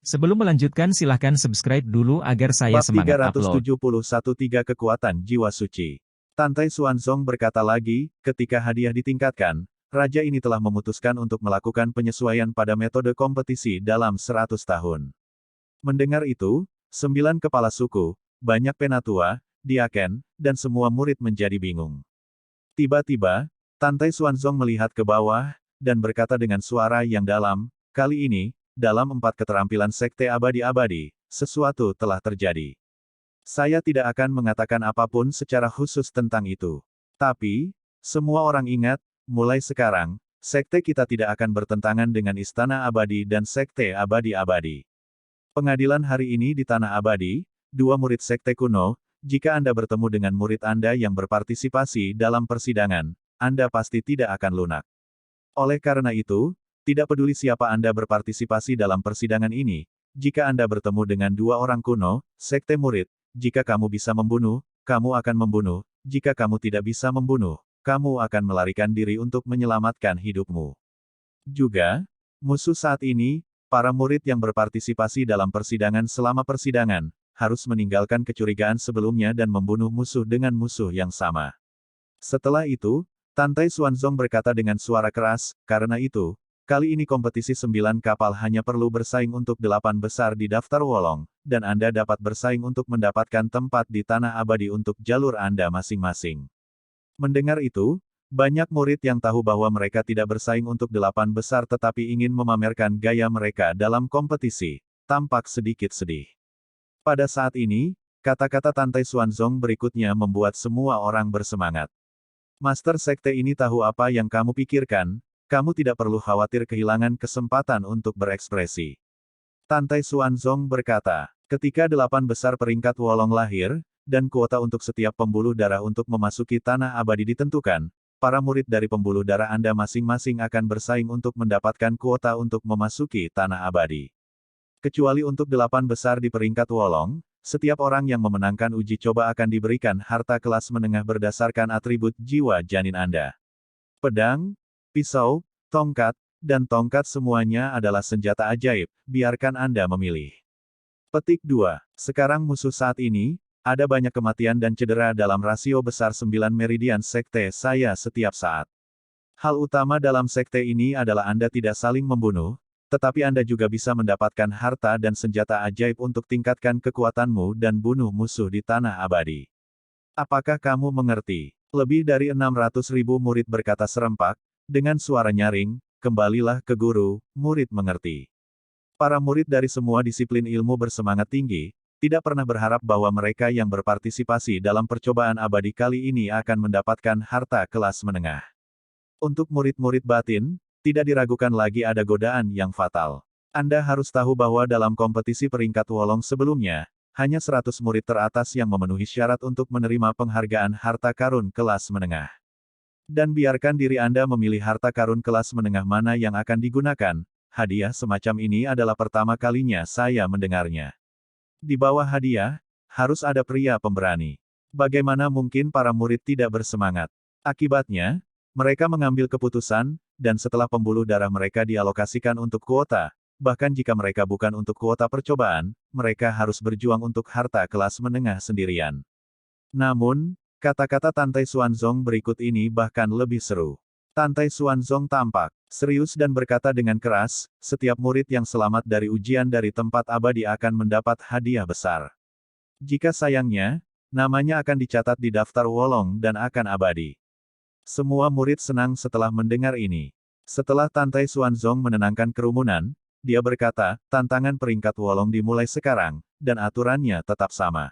Sebelum melanjutkan silahkan subscribe dulu agar saya Bab semangat upload. 371 Tiga Kekuatan Jiwa Suci. Tantai Xuanzong berkata lagi, ketika hadiah ditingkatkan, raja ini telah memutuskan untuk melakukan penyesuaian pada metode kompetisi dalam 100 tahun. Mendengar itu, 9 kepala suku, banyak penatua, diaken, dan semua murid menjadi bingung. Tiba-tiba, Tantai Xuanzong melihat ke bawah, dan berkata dengan suara yang dalam, kali ini, dalam 4 keterampilan Sekte Abadi-Abadi, sesuatu telah terjadi. Saya tidak akan mengatakan apapun secara khusus tentang itu. Tapi, semua orang ingat, mulai sekarang, Sekte kita tidak akan bertentangan dengan Istana Abadi dan Sekte Abadi-Abadi. Pengadilan hari ini di Tanah Abadi, 2 murid Sekte kuno, jika Anda bertemu dengan murid Anda yang berpartisipasi dalam persidangan, Anda pasti tidak akan lunak. Oleh karena itu, tidak peduli siapa Anda berpartisipasi dalam persidangan ini, jika Anda bertemu dengan 2 orang kuno, Sekte murid, jika kamu bisa membunuh, kamu akan membunuh, jika kamu tidak bisa membunuh, kamu akan melarikan diri untuk menyelamatkan hidupmu. Juga, musuh saat ini, para murid yang berpartisipasi dalam persidangan selama persidangan, harus meninggalkan kecurigaan sebelumnya dan membunuh musuh dengan musuh yang sama. Setelah itu, Tantai Xuanzong berkata dengan suara keras, karena itu, kali ini kompetisi 9 kapal hanya perlu bersaing untuk 8 besar di daftar Wolong, dan Anda dapat bersaing untuk mendapatkan tempat di Tanah Abadi untuk jalur Anda masing-masing. Mendengar itu, banyak murid yang tahu bahwa mereka tidak bersaing untuk 8 besar tetapi ingin memamerkan gaya mereka dalam kompetisi, tampak sedikit sedih. Pada saat ini, kata-kata Tantai Xuanzong berikutnya membuat semua orang bersemangat. Master Sekte ini tahu apa yang kamu pikirkan, kamu tidak perlu khawatir kehilangan kesempatan untuk berekspresi. Tantai Xuanzong berkata, ketika 8 besar peringkat Wolong lahir, dan kuota untuk setiap pembuluh darah untuk memasuki Tanah Abadi ditentukan, para murid dari pembuluh darah Anda masing-masing akan bersaing untuk mendapatkan kuota untuk memasuki Tanah Abadi. Kecuali untuk 8 besar di peringkat Wolong, setiap orang yang memenangkan uji coba akan diberikan harta kelas menengah berdasarkan atribut jiwa janin Anda. Pedang, pisau, tongkat, dan tongkat semuanya adalah senjata ajaib, biarkan Anda memilih. Petik 2. Sekarang musuh saat ini, ada banyak kematian dan cedera dalam rasio besar 9 meridian sekte saya setiap saat. Hal utama dalam sekte ini adalah Anda tidak saling membunuh, tetapi Anda juga bisa mendapatkan harta dan senjata ajaib untuk tingkatkan kekuatanmu dan bunuh musuh di Tanah Abadi. Apakah kamu mengerti? Lebih dari 600.000 murid berkata serempak, dengan suara nyaring, kembalilah ke guru, murid mengerti. Para murid dari semua disiplin ilmu bersemangat tinggi, tidak pernah berharap bahwa mereka yang berpartisipasi dalam percobaan abadi kali ini akan mendapatkan harta kelas menengah. Untuk murid-murid batin, tidak diragukan lagi ada godaan yang fatal. Anda harus tahu bahwa dalam kompetisi peringkat Wolong sebelumnya, hanya 100 murid teratas yang memenuhi syarat untuk menerima penghargaan harta karun kelas menengah. Dan biarkan diri Anda memilih harta karun kelas menengah mana yang akan digunakan, hadiah semacam ini adalah pertama kalinya saya mendengarnya. Di bawah hadiah, harus ada pria pemberani. Bagaimana mungkin para murid tidak bersemangat? Akibatnya, mereka mengambil keputusan, dan setelah pembuluh darah mereka dialokasikan untuk kuota, bahkan jika mereka bukan untuk kuota percobaan, mereka harus berjuang untuk harta kelas menengah sendirian. Namun, kata-kata Tantai Xuanzong berikut ini bahkan lebih seru. Tantai Xuanzong tampak serius dan berkata dengan keras, setiap murid yang selamat dari ujian dari tempat abadi akan mendapat hadiah besar. Jika sayangnya, namanya akan dicatat di daftar Wolong dan akan abadi. Semua murid senang setelah mendengar ini. Setelah Tantai Xuanzong menenangkan kerumunan, dia berkata, tantangan peringkat Wolong dimulai sekarang, dan aturannya tetap sama.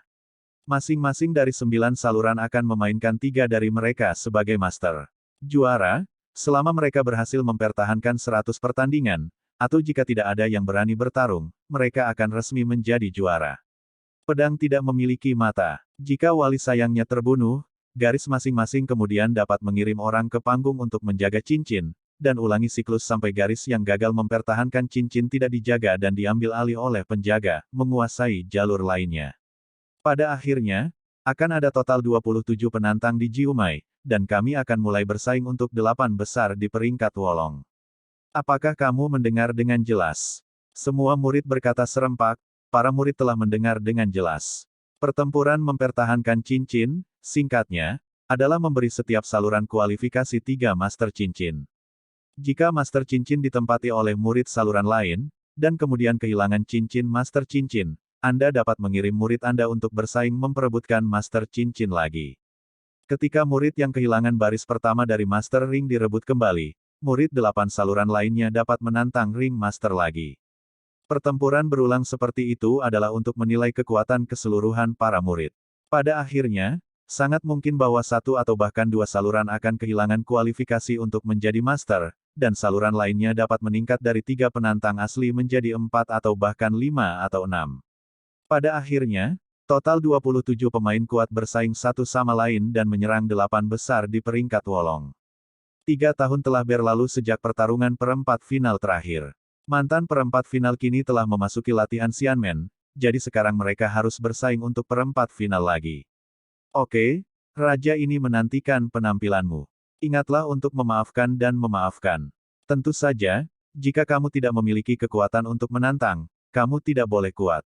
Masing-masing dari 9 saluran akan memainkan 3 dari mereka sebagai master. Juara, selama mereka berhasil mempertahankan 100 pertandingan, atau jika tidak ada yang berani bertarung, mereka akan resmi menjadi juara. Pedang tidak memiliki mata. Jika wali sayangnya terbunuh, garis masing-masing kemudian dapat mengirim orang ke panggung untuk menjaga cincin, dan ulangi siklus sampai garis yang gagal mempertahankan cincin tidak dijaga dan diambil alih oleh penjaga, menguasai jalur lainnya. Pada akhirnya, akan ada total 27 penantang di Jiumai, dan kami akan mulai bersaing untuk 8 besar di peringkat Wolong. Apakah kamu mendengar dengan jelas? Semua murid berkata serempak, para murid telah mendengar dengan jelas. Pertempuran mempertahankan cincin, singkatnya, adalah memberi setiap saluran kualifikasi 3 Master Cincin. Jika Master Cincin ditempati oleh murid saluran lain, dan kemudian kehilangan cincin Master Cincin, Anda dapat mengirim murid Anda untuk bersaing memperebutkan Master Cincin lagi. Ketika murid yang kehilangan baris pertama dari Master Ring direbut kembali, murid 8 saluran lainnya dapat menantang Ring Master lagi. Pertempuran berulang seperti itu adalah untuk menilai kekuatan keseluruhan para murid. Pada akhirnya, sangat mungkin bahwa 1 atau bahkan 2 saluran akan kehilangan kualifikasi untuk menjadi master, dan saluran lainnya dapat meningkat dari 3 penantang asli menjadi 4 atau bahkan 5 atau 6. Pada akhirnya, total 27 pemain kuat bersaing satu sama lain dan menyerang 8 besar di peringkat Wolong. 3 tahun telah berlalu sejak pertarungan perempat final terakhir. Mantan perempat final kini telah memasuki latihan Xianmen, jadi sekarang mereka harus bersaing untuk perempat final lagi. Oke, raja ini menantikan penampilanmu. Ingatlah untuk memaafkan dan memaafkan. Tentu saja, jika kamu tidak memiliki kekuatan untuk menantang, kamu tidak boleh kuat.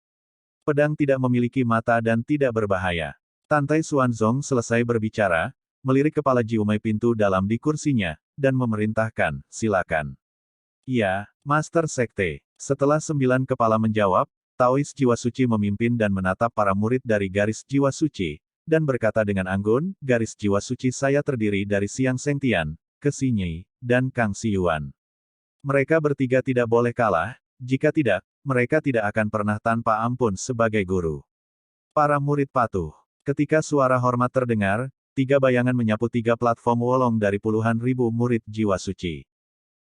Pedang tidak memiliki mata dan tidak berbahaya. Tantai Xuanzong selesai berbicara, melirik kepala Jiumei pintu dalam di kursinya, dan memerintahkan, silakan. Ya, Master Sekte. Setelah 9 kepala menjawab, Taois Jiwa Suci memimpin dan menatap para murid dari garis Jiwa Suci, dan berkata dengan anggun, garis Jiwa Suci saya terdiri dari Xiang Sengtian, Xi Nyei, dan Kang Xiyuan. Mereka bertiga tidak boleh kalah, jika tidak, mereka tidak akan pernah tanpa ampun sebagai guru. Para murid patuh. Ketika suara hormat terdengar, 3 bayangan menyapu 3 platform Wolong dari puluhan ribu murid Jiwa Suci.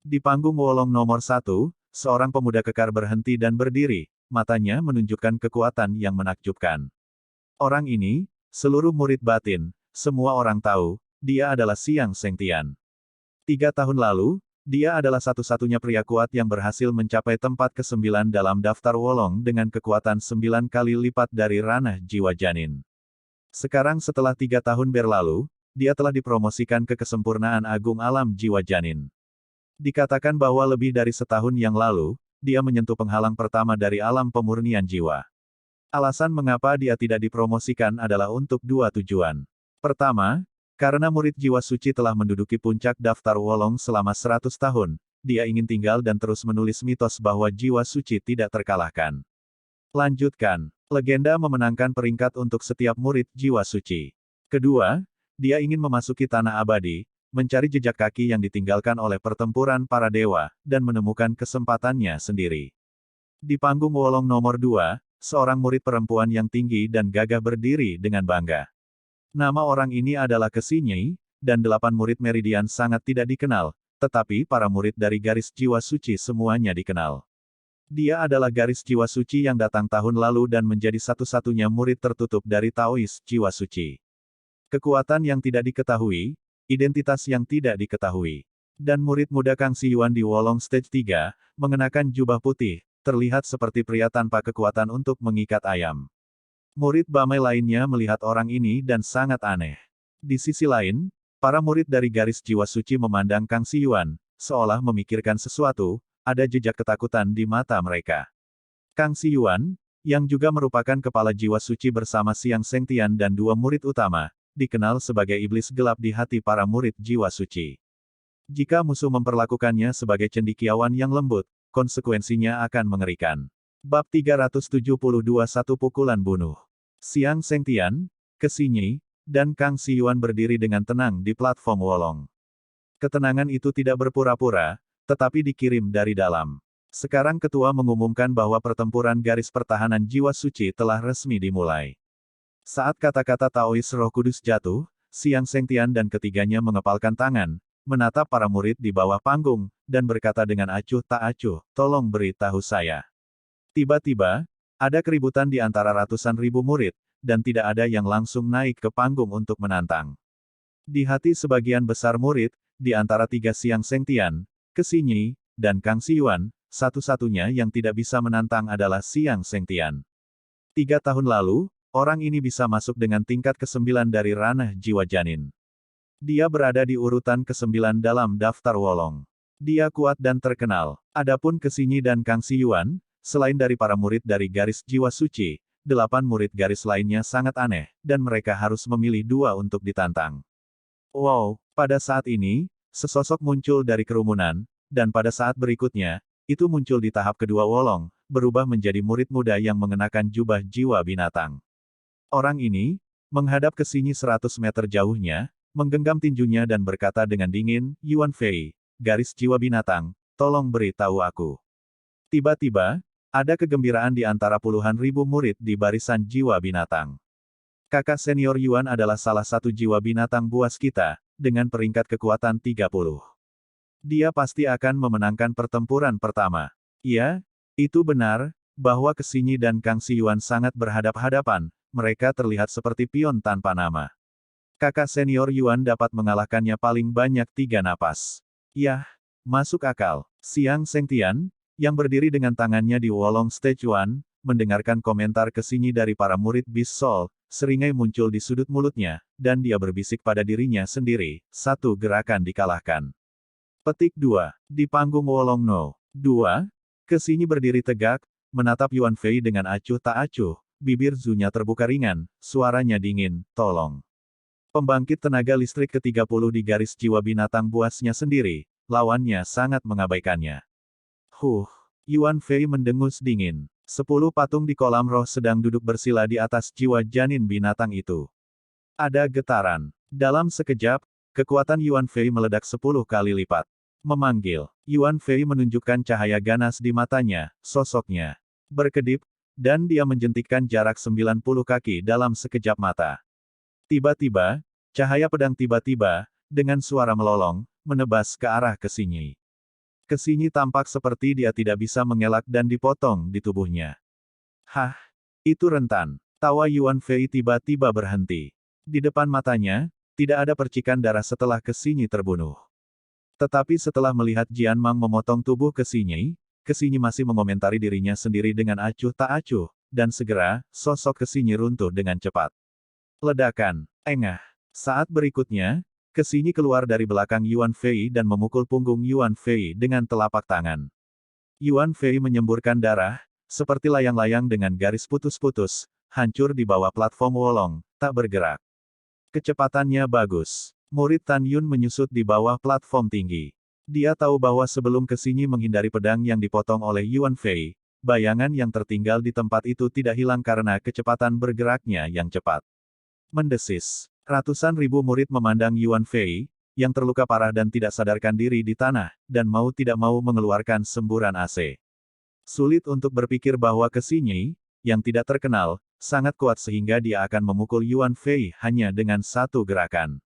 Di panggung Wolong nomor 1, seorang pemuda kekar berhenti dan berdiri, matanya menunjukkan kekuatan yang menakjubkan. Orang ini, seluruh murid batin, semua orang tahu, dia adalah Xiang Sengtian. 3 tahun lalu, dia adalah satu-satunya pria kuat yang berhasil mencapai tempat ke-9 dalam daftar Wolong dengan kekuatan 9 kali lipat dari ranah jiwa janin. Sekarang setelah 3 tahun berlalu, dia telah dipromosikan ke kesempurnaan agung alam jiwa janin. Dikatakan bahwa lebih dari setahun yang lalu, dia menyentuh penghalang pertama dari alam pemurnian jiwa. Alasan mengapa dia tidak dipromosikan adalah untuk 2 tujuan. Pertama, karena murid jiwa suci telah menduduki puncak daftar Wolong selama 100 tahun, dia ingin tinggal dan terus menulis mitos bahwa jiwa suci tidak terkalahkan. Lanjutkan, legenda memenangkan peringkat untuk setiap murid jiwa suci. Kedua, dia ingin memasuki tanah abadi, mencari jejak kaki yang ditinggalkan oleh pertempuran para dewa, dan menemukan kesempatannya sendiri. Di panggung Wolong nomor 2, seorang murid perempuan yang tinggi dan gagah berdiri dengan bangga. Nama orang ini adalah Xi Nyei, dan 8 murid Meridian sangat tidak dikenal, tetapi para murid dari garis jiwa suci semuanya dikenal. Dia adalah garis jiwa suci yang datang tahun lalu dan menjadi satu-satunya murid tertutup dari Taois jiwa suci. Kekuatan yang tidak diketahui, identitas yang tidak diketahui. Dan murid muda Kang Xiyuan di Wolong Stage 3, mengenakan jubah putih, terlihat seperti pria tanpa kekuatan untuk mengikat ayam. Murid Bamai lainnya melihat orang ini dan sangat aneh. Di sisi lain, para murid dari garis jiwa suci memandang Kang Xiyuan, seolah memikirkan sesuatu, ada jejak ketakutan di mata mereka. Kang Xiyuan, yang juga merupakan kepala jiwa suci bersama Xiang Sengtian dan 2 murid utama, dikenal sebagai iblis gelap di hati para murid jiwa suci. Jika musuh memperlakukannya sebagai cendekiawan yang lembut, konsekuensinya akan mengerikan. Bab 372 Satu pukulan bunuh. Xiang Sengtian, Xi Nyei, dan Kang Xiyuan berdiri dengan tenang di platform Wolong. Ketenangan itu tidak berpura-pura, tetapi dikirim dari dalam. Sekarang ketua mengumumkan bahwa pertempuran garis pertahanan jiwa suci telah resmi dimulai. Saat kata-kata Taois Roh Kudus jatuh, Xiang Sengtian dan ketiganya mengepalkan tangan, menatap para murid di bawah panggung, dan berkata dengan acuh tak acuh, tolong beritahu saya. Tiba-tiba, ada keributan di antara ratusan ribu murid, dan tidak ada yang langsung naik ke panggung untuk menantang. Di hati sebagian besar murid, di antara 3 Xiang Sengtian, Xi Nyei, dan Kang Xiyuan, satu-satunya yang tidak bisa menantang adalah Xiang Sengtian. 3 tahun lalu, orang ini bisa masuk dengan tingkat ke-9 dari ranah jiwa janin. Dia berada di urutan ke-9 dalam daftar Wolong. Dia kuat dan terkenal. Adapun Xi Nyei dan Kang Xiyuan, selain dari para murid dari garis jiwa suci, 8 murid garis lainnya sangat aneh, dan mereka harus memilih 2 untuk ditantang. Wow, pada saat ini, sesosok muncul dari kerumunan, dan pada saat berikutnya, itu muncul di tahap kedua Wolong, berubah menjadi murid muda yang mengenakan jubah jiwa binatang. Orang ini, menghadap ke sini 100 meter jauhnya, menggenggam tinjunya dan berkata dengan dingin, Yuan Fei, garis jiwa binatang, tolong beritahu aku. Tiba-tiba, ada kegembiraan di antara puluhan ribu murid di barisan jiwa binatang. Kakak senior Yuan adalah salah satu jiwa binatang buas kita, dengan peringkat kekuatan 30. Dia pasti akan memenangkan pertempuran pertama. Ya, itu benar, bahwa Kesinyi dan Kang Si Yuan sangat berhadap-hadapan, mereka terlihat seperti pion tanpa nama. Kakak senior Yuan dapat mengalahkannya paling banyak 3 napas. Yah, masuk akal. Siang Sengtian, yang berdiri dengan tangannya di Wolong Stage 1, mendengarkan komentar Kesinyi dari para murid Beast Soul, seringai muncul di sudut mulutnya, dan dia berbisik pada dirinya sendiri, 1 gerakan dikalahkan. Petik 2. Di panggung Wolong No. 2, Kesinyi berdiri tegak, menatap Yuan Fei dengan acuh tak acuh, bibir Zunya terbuka ringan, suaranya dingin, tolong. Pembangkit tenaga listrik ke-30 di garis jiwa binatang buasnya sendiri, lawannya sangat mengabaikannya. Yuan Fei mendengus dingin. 10 patung di kolam roh sedang duduk bersila di atas jiwa janin binatang itu. Ada getaran. Dalam sekejap, kekuatan Yuan Fei meledak 10 kali lipat. Memanggil. Yuan Fei menunjukkan cahaya ganas di matanya, sosoknya berkedip, dan dia menjentikkan jarak 90 kaki dalam sekejap mata. Tiba-tiba, cahaya pedang tiba-tiba, dengan suara melolong, menebas ke arah Kesinyi. Kesinyi tampak seperti dia tidak bisa mengelak dan dipotong di tubuhnya. Hah, itu rentan. Tawa Yuan Fei tiba-tiba berhenti. Di depan matanya, tidak ada percikan darah setelah Kesinyi terbunuh. Tetapi setelah melihat Jian Mang memotong tubuh Kesinyi, Kesinyi masih mengomentari dirinya sendiri dengan acuh tak acuh, dan segera, sosok Kesinyi runtuh dengan cepat. Ledakan. Engah. Saat berikutnya, Kesinyi keluar dari belakang Yuan Fei dan memukul punggung Yuan Fei dengan telapak tangan. Yuan Fei menyemburkan darah, seperti layang-layang dengan garis putus-putus, hancur di bawah platform Wolong, tak bergerak. Kecepatannya bagus. Murid Tan Yun menyusut di bawah platform tinggi. Dia tahu bahwa sebelum Kesinyi menghindari pedang yang dipotong oleh Yuan Fei, bayangan yang tertinggal di tempat itu tidak hilang karena kecepatan bergeraknya yang cepat. Mendesis. Ratusan ribu murid memandang Yuan Fei, yang terluka parah dan tidak sadarkan diri di tanah, dan mau tidak mau mengeluarkan semburan AC. Sulit untuk berpikir bahwa Kesinyi, yang tidak terkenal, sangat kuat sehingga dia akan memukul Yuan Fei hanya dengan 1 gerakan.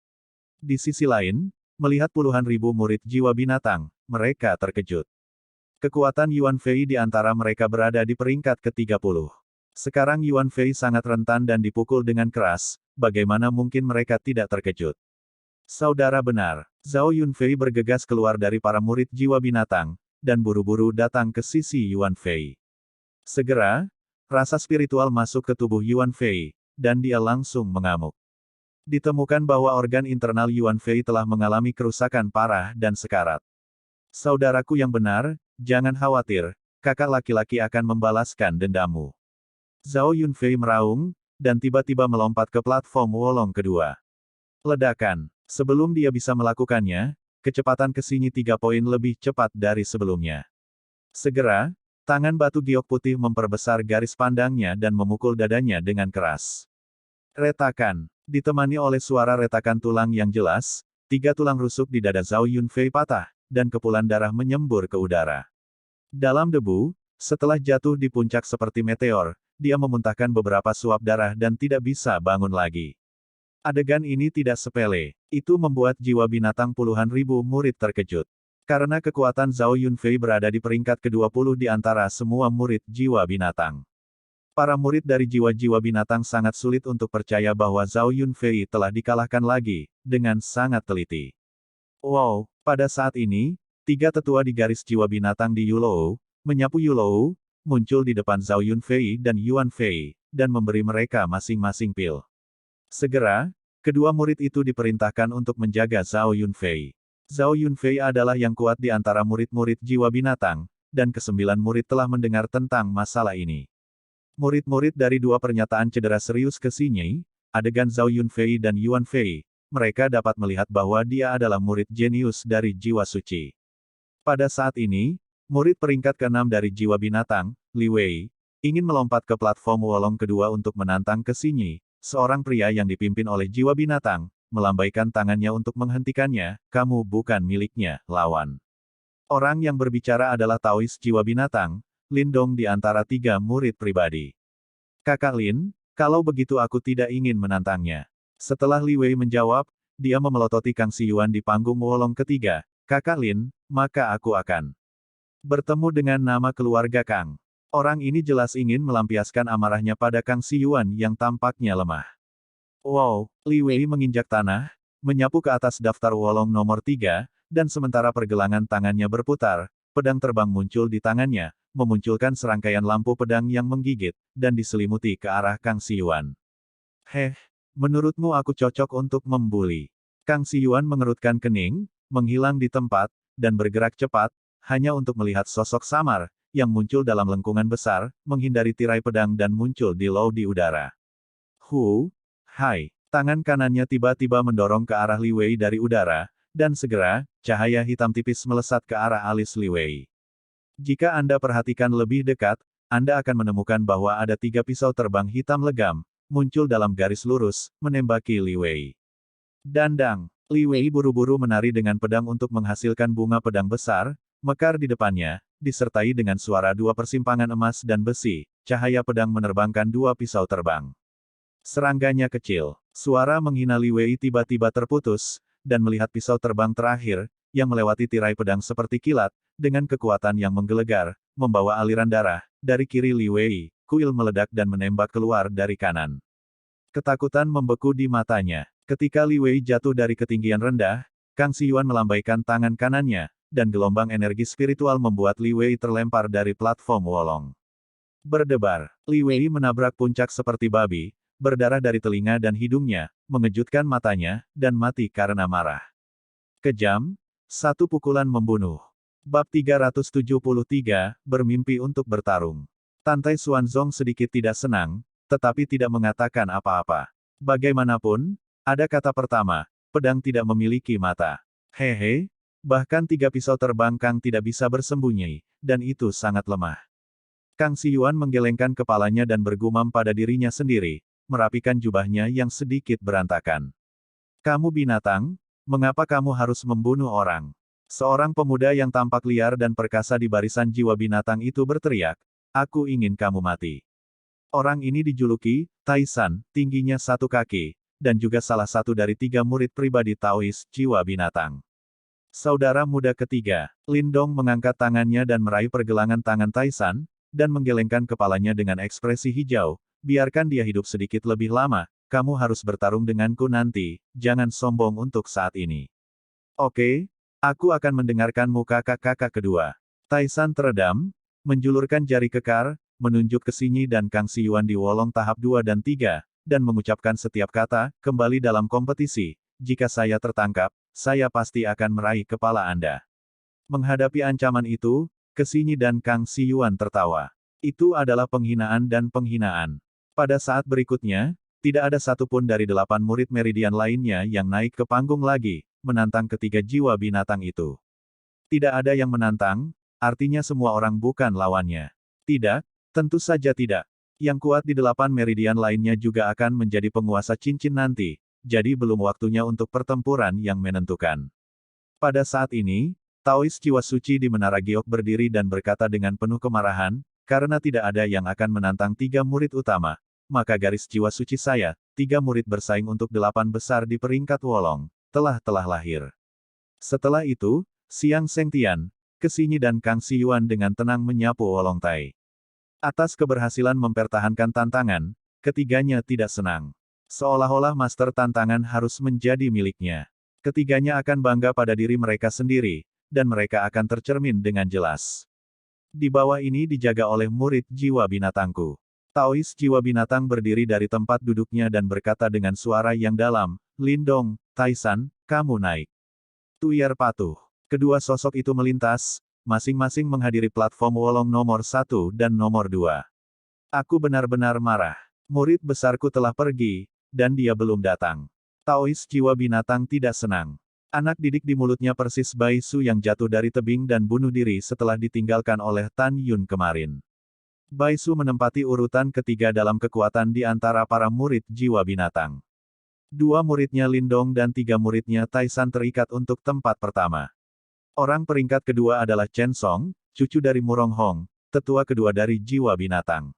Di sisi lain, melihat puluhan ribu murid jiwa binatang, mereka terkejut. Kekuatan Yuan Fei di antara mereka berada di peringkat ke-30. Sekarang Yuan Fei sangat rentan dan dipukul dengan keras, bagaimana mungkin mereka tidak terkejut? Saudara benar, Zhao Yunfei bergegas keluar dari para murid jiwa binatang, dan buru-buru datang ke sisi Yuan Fei. Segera, rasa spiritual masuk ke tubuh Yuan Fei, dan dia langsung mengamuk. Ditemukan bahwa organ internal Yuan Fei telah mengalami kerusakan parah dan sekarat. Saudaraku yang benar, jangan khawatir, kakak laki-laki akan membalaskan dendammu. Zhao Yunfei meraung, dan tiba-tiba melompat ke platform Wolong kedua. Ledakan. Sebelum dia bisa melakukannya, kecepatan Kesinyi 3 poin lebih cepat dari sebelumnya. Segera, tangan batu giok putih memperbesar garis pandangnya dan memukul dadanya dengan keras. Retakan. Ditemani oleh suara retakan tulang yang jelas, 3 tulang rusuk di dada Zhao Yunfei patah, dan kepulan darah menyembur ke udara. Dalam debu, setelah jatuh di puncak seperti meteor, dia memuntahkan beberapa suap darah dan tidak bisa bangun lagi. Adegan ini tidak sepele, itu membuat jiwa binatang puluhan ribu murid terkejut. Karena kekuatan Zhao Yunfei berada di peringkat ke-20 di antara semua murid jiwa binatang. Para murid dari jiwa-jiwa binatang sangat sulit untuk percaya bahwa Zhao Yunfei telah dikalahkan lagi, dengan sangat teliti. Wow, pada saat ini, 3 tetua di garis jiwa binatang di Yulou, menyapu Yulou, muncul di depan Zhao Yunfei dan Yuan Fei, dan memberi mereka masing-masing pil. Segera, kedua murid itu diperintahkan untuk menjaga Zhao Yunfei. Zhao Yunfei adalah yang kuat di antara murid-murid jiwa binatang, dan ke-9 murid telah mendengar tentang masalah ini. Murid-murid dari dua pernyataan cedera serius ke Xinyi, adegan Zhao Yunfei dan Yuan Fei, mereka dapat melihat bahwa dia adalah murid jenius dari jiwa suci. Pada saat ini, murid peringkat ke-6 dari jiwa binatang, Li Wei, ingin melompat ke platform Wolong kedua untuk menantang ke Xinyi, seorang pria yang dipimpin oleh jiwa binatang, melambaikan tangannya untuk menghentikannya, kamu bukan miliknya, lawan. Orang yang berbicara adalah Taois jiwa binatang, Lin Dong di antara 3 murid pribadi. Kakak Lin, kalau begitu aku tidak ingin menantangnya. Setelah Li Wei menjawab, dia memelototi Kang Xiyuan di panggung Wolong ketiga, Kakak Lin, maka aku akan bertemu dengan nama keluarga Kang. Orang ini jelas ingin melampiaskan amarahnya pada Kang Xiyuan yang tampaknya lemah. Wow, Li Wei menginjak tanah, menyapu ke atas daftar Wolong nomor 3, dan sementara pergelangan tangannya berputar, pedang terbang muncul di tangannya, memunculkan serangkaian lampu pedang yang menggigit, dan diselimuti ke arah Kang Xiyuan. Menurutmu aku cocok untuk membuli? Kang Xiyuan mengerutkan kening, menghilang di tempat, dan bergerak cepat, hanya untuk melihat sosok samar, yang muncul dalam lengkungan besar, menghindari tirai pedang dan muncul di low di udara. Hai! Tangan kanannya tiba-tiba mendorong ke arah Li Wei dari udara, dan segera, cahaya hitam tipis melesat ke arah alis Li Wei. Jika Anda perhatikan lebih dekat, Anda akan menemukan bahwa ada 3 pisau terbang hitam legam, muncul dalam garis lurus, menembaki Li Wei. Dandang! Li Wei buru-buru menari dengan pedang untuk menghasilkan bunga pedang besar, mekar di depannya, disertai dengan suara 2 persimpangan emas dan besi, cahaya pedang menerbangkan 2 pisau terbang. Serangganya kecil. Suara menghina Li Wei tiba-tiba terputus, dan melihat pisau terbang terakhir, yang melewati tirai pedang seperti kilat, dengan kekuatan yang menggelegar, membawa aliran darah, dari kiri Li Wei, kuil meledak dan menembak keluar dari kanan. Ketakutan membeku di matanya. Ketika Li Wei jatuh dari ketinggian rendah, Kang Xiyuan melambaikan tangan kanannya, dan gelombang energi spiritual membuat Li Wei terlempar dari platform Wolong. Berdebar, Li Wei menabrak puncak seperti babi, berdarah dari telinga dan hidungnya, mengejutkan matanya, dan mati karena marah. Kejam, satu pukulan membunuh. Bab 373, bermimpi untuk bertarung. Tantai Xuanzong sedikit tidak senang, tetapi tidak mengatakan apa-apa. Bagaimanapun, ada kata pertama, pedang tidak memiliki mata. Bahkan 3 pisau terbang Kang tidak bisa bersembunyi, dan itu sangat lemah. Kang Xiyuan menggelengkan kepalanya dan bergumam pada dirinya sendiri, merapikan jubahnya yang sedikit berantakan. Kamu binatang, mengapa kamu harus membunuh orang? Seorang pemuda yang tampak liar dan perkasa di barisan jiwa binatang itu berteriak, aku ingin kamu mati. Orang ini dijuluki, Taisan, tingginya 1 kaki, dan juga salah satu dari 3 murid pribadi Taois, jiwa binatang. Saudara muda ketiga, Lin Dong mengangkat tangannya dan meraih pergelangan tangan Taisan, dan menggelengkan kepalanya dengan ekspresi hijau, biarkan dia hidup sedikit lebih lama, kamu harus bertarung denganku nanti, jangan sombong untuk saat ini. Oke, aku akan mendengarkanmu kakak-kakak kedua. Taisan teredam, menjulurkan jari kekar, menunjuk ke Xinyi dan Kang Xiyuan di Wolong tahap 2 dan 3, dan mengucapkan setiap kata, kembali dalam kompetisi, jika saya tertangkap, saya pasti akan meraih kepala Anda. Menghadapi ancaman itu, ke Xinyi dan Kang Xiyuan tertawa. Itu adalah penghinaan dan penghinaan. Pada saat berikutnya, tidak ada satupun dari 8 murid meridian lainnya yang naik ke panggung lagi, menantang ketiga jiwa binatang itu. Tidak ada yang menantang, artinya semua orang bukan lawannya. Tidak, tentu saja tidak. Yang kuat di 8 meridian lainnya juga akan menjadi penguasa cincin nanti, jadi belum waktunya untuk pertempuran yang menentukan. Pada saat ini, Taois jiwa suci di Menara Giok berdiri dan berkata dengan penuh kemarahan, karena tidak ada yang akan menantang 3 murid utama, maka garis jiwa suci saya, 3 murid bersaing untuk 8 besar di peringkat Wolong, telah lahir. Setelah itu, Xiang Sengtian, ke Xinyi dan Kang Xiyuan dengan tenang menyapu Wolong Tai. Atas keberhasilan mempertahankan tantangan, ketiganya tidak senang. Seolah-olah master tantangan harus menjadi miliknya. Ketiganya akan bangga pada diri mereka sendiri, dan mereka akan tercermin dengan jelas. Di bawah ini dijaga oleh murid jiwa binatangku. Taois jiwa binatang berdiri dari tempat duduknya dan berkata dengan suara yang dalam, Lin Dong, Taisan, kamu naik. Tuyer patuh. Kedua sosok itu melintas, masing-masing menghadiri platform Wolong nomor 1 dan nomor 2. Aku benar-benar marah. Murid besarku telah pergi, dan dia belum datang. Taois jiwa binatang tidak senang. Anak didik di mulutnya persis Bai Su yang jatuh dari tebing dan bunuh diri setelah ditinggalkan oleh Tan Yun kemarin. Bai Su menempati urutan ketiga dalam kekuatan di antara para murid jiwa binatang. 2 muridnya Lindong dan 3 muridnya Taisan terikat untuk tempat pertama. Orang peringkat kedua adalah Chen Song, cucu dari Murong Hong, tetua kedua dari jiwa binatang.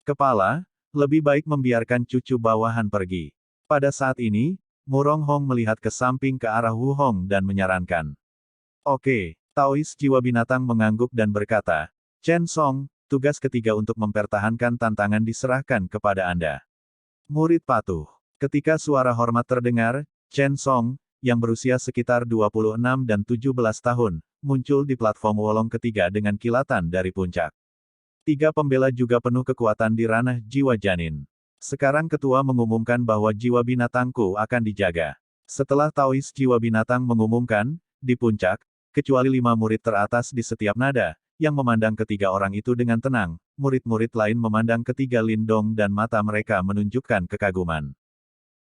Kepala, lebih baik membiarkan cucu bawahan pergi. Pada saat ini, Murong Hong melihat ke samping ke arah Wu Hong dan menyarankan. Oke, Taois jiwa binatang mengangguk dan berkata, Chen Song, tugas ketiga untuk mempertahankan tantangan diserahkan kepada Anda. Murid patuh. Ketika suara hormat terdengar, Chen Song, yang berusia sekitar 26 dan 17 tahun, muncul di platform Wolong ketiga dengan kilatan dari puncak. 3 pembela juga penuh kekuatan di ranah jiwa janin. Sekarang ketua mengumumkan bahwa jiwa binatangku akan dijaga. Setelah Taois jiwa binatang mengumumkan, di puncak, kecuali 5 murid teratas di setiap nada, yang memandang ketiga orang itu dengan tenang, murid-murid lain memandang ketiga Lindong dan mata mereka menunjukkan kekaguman.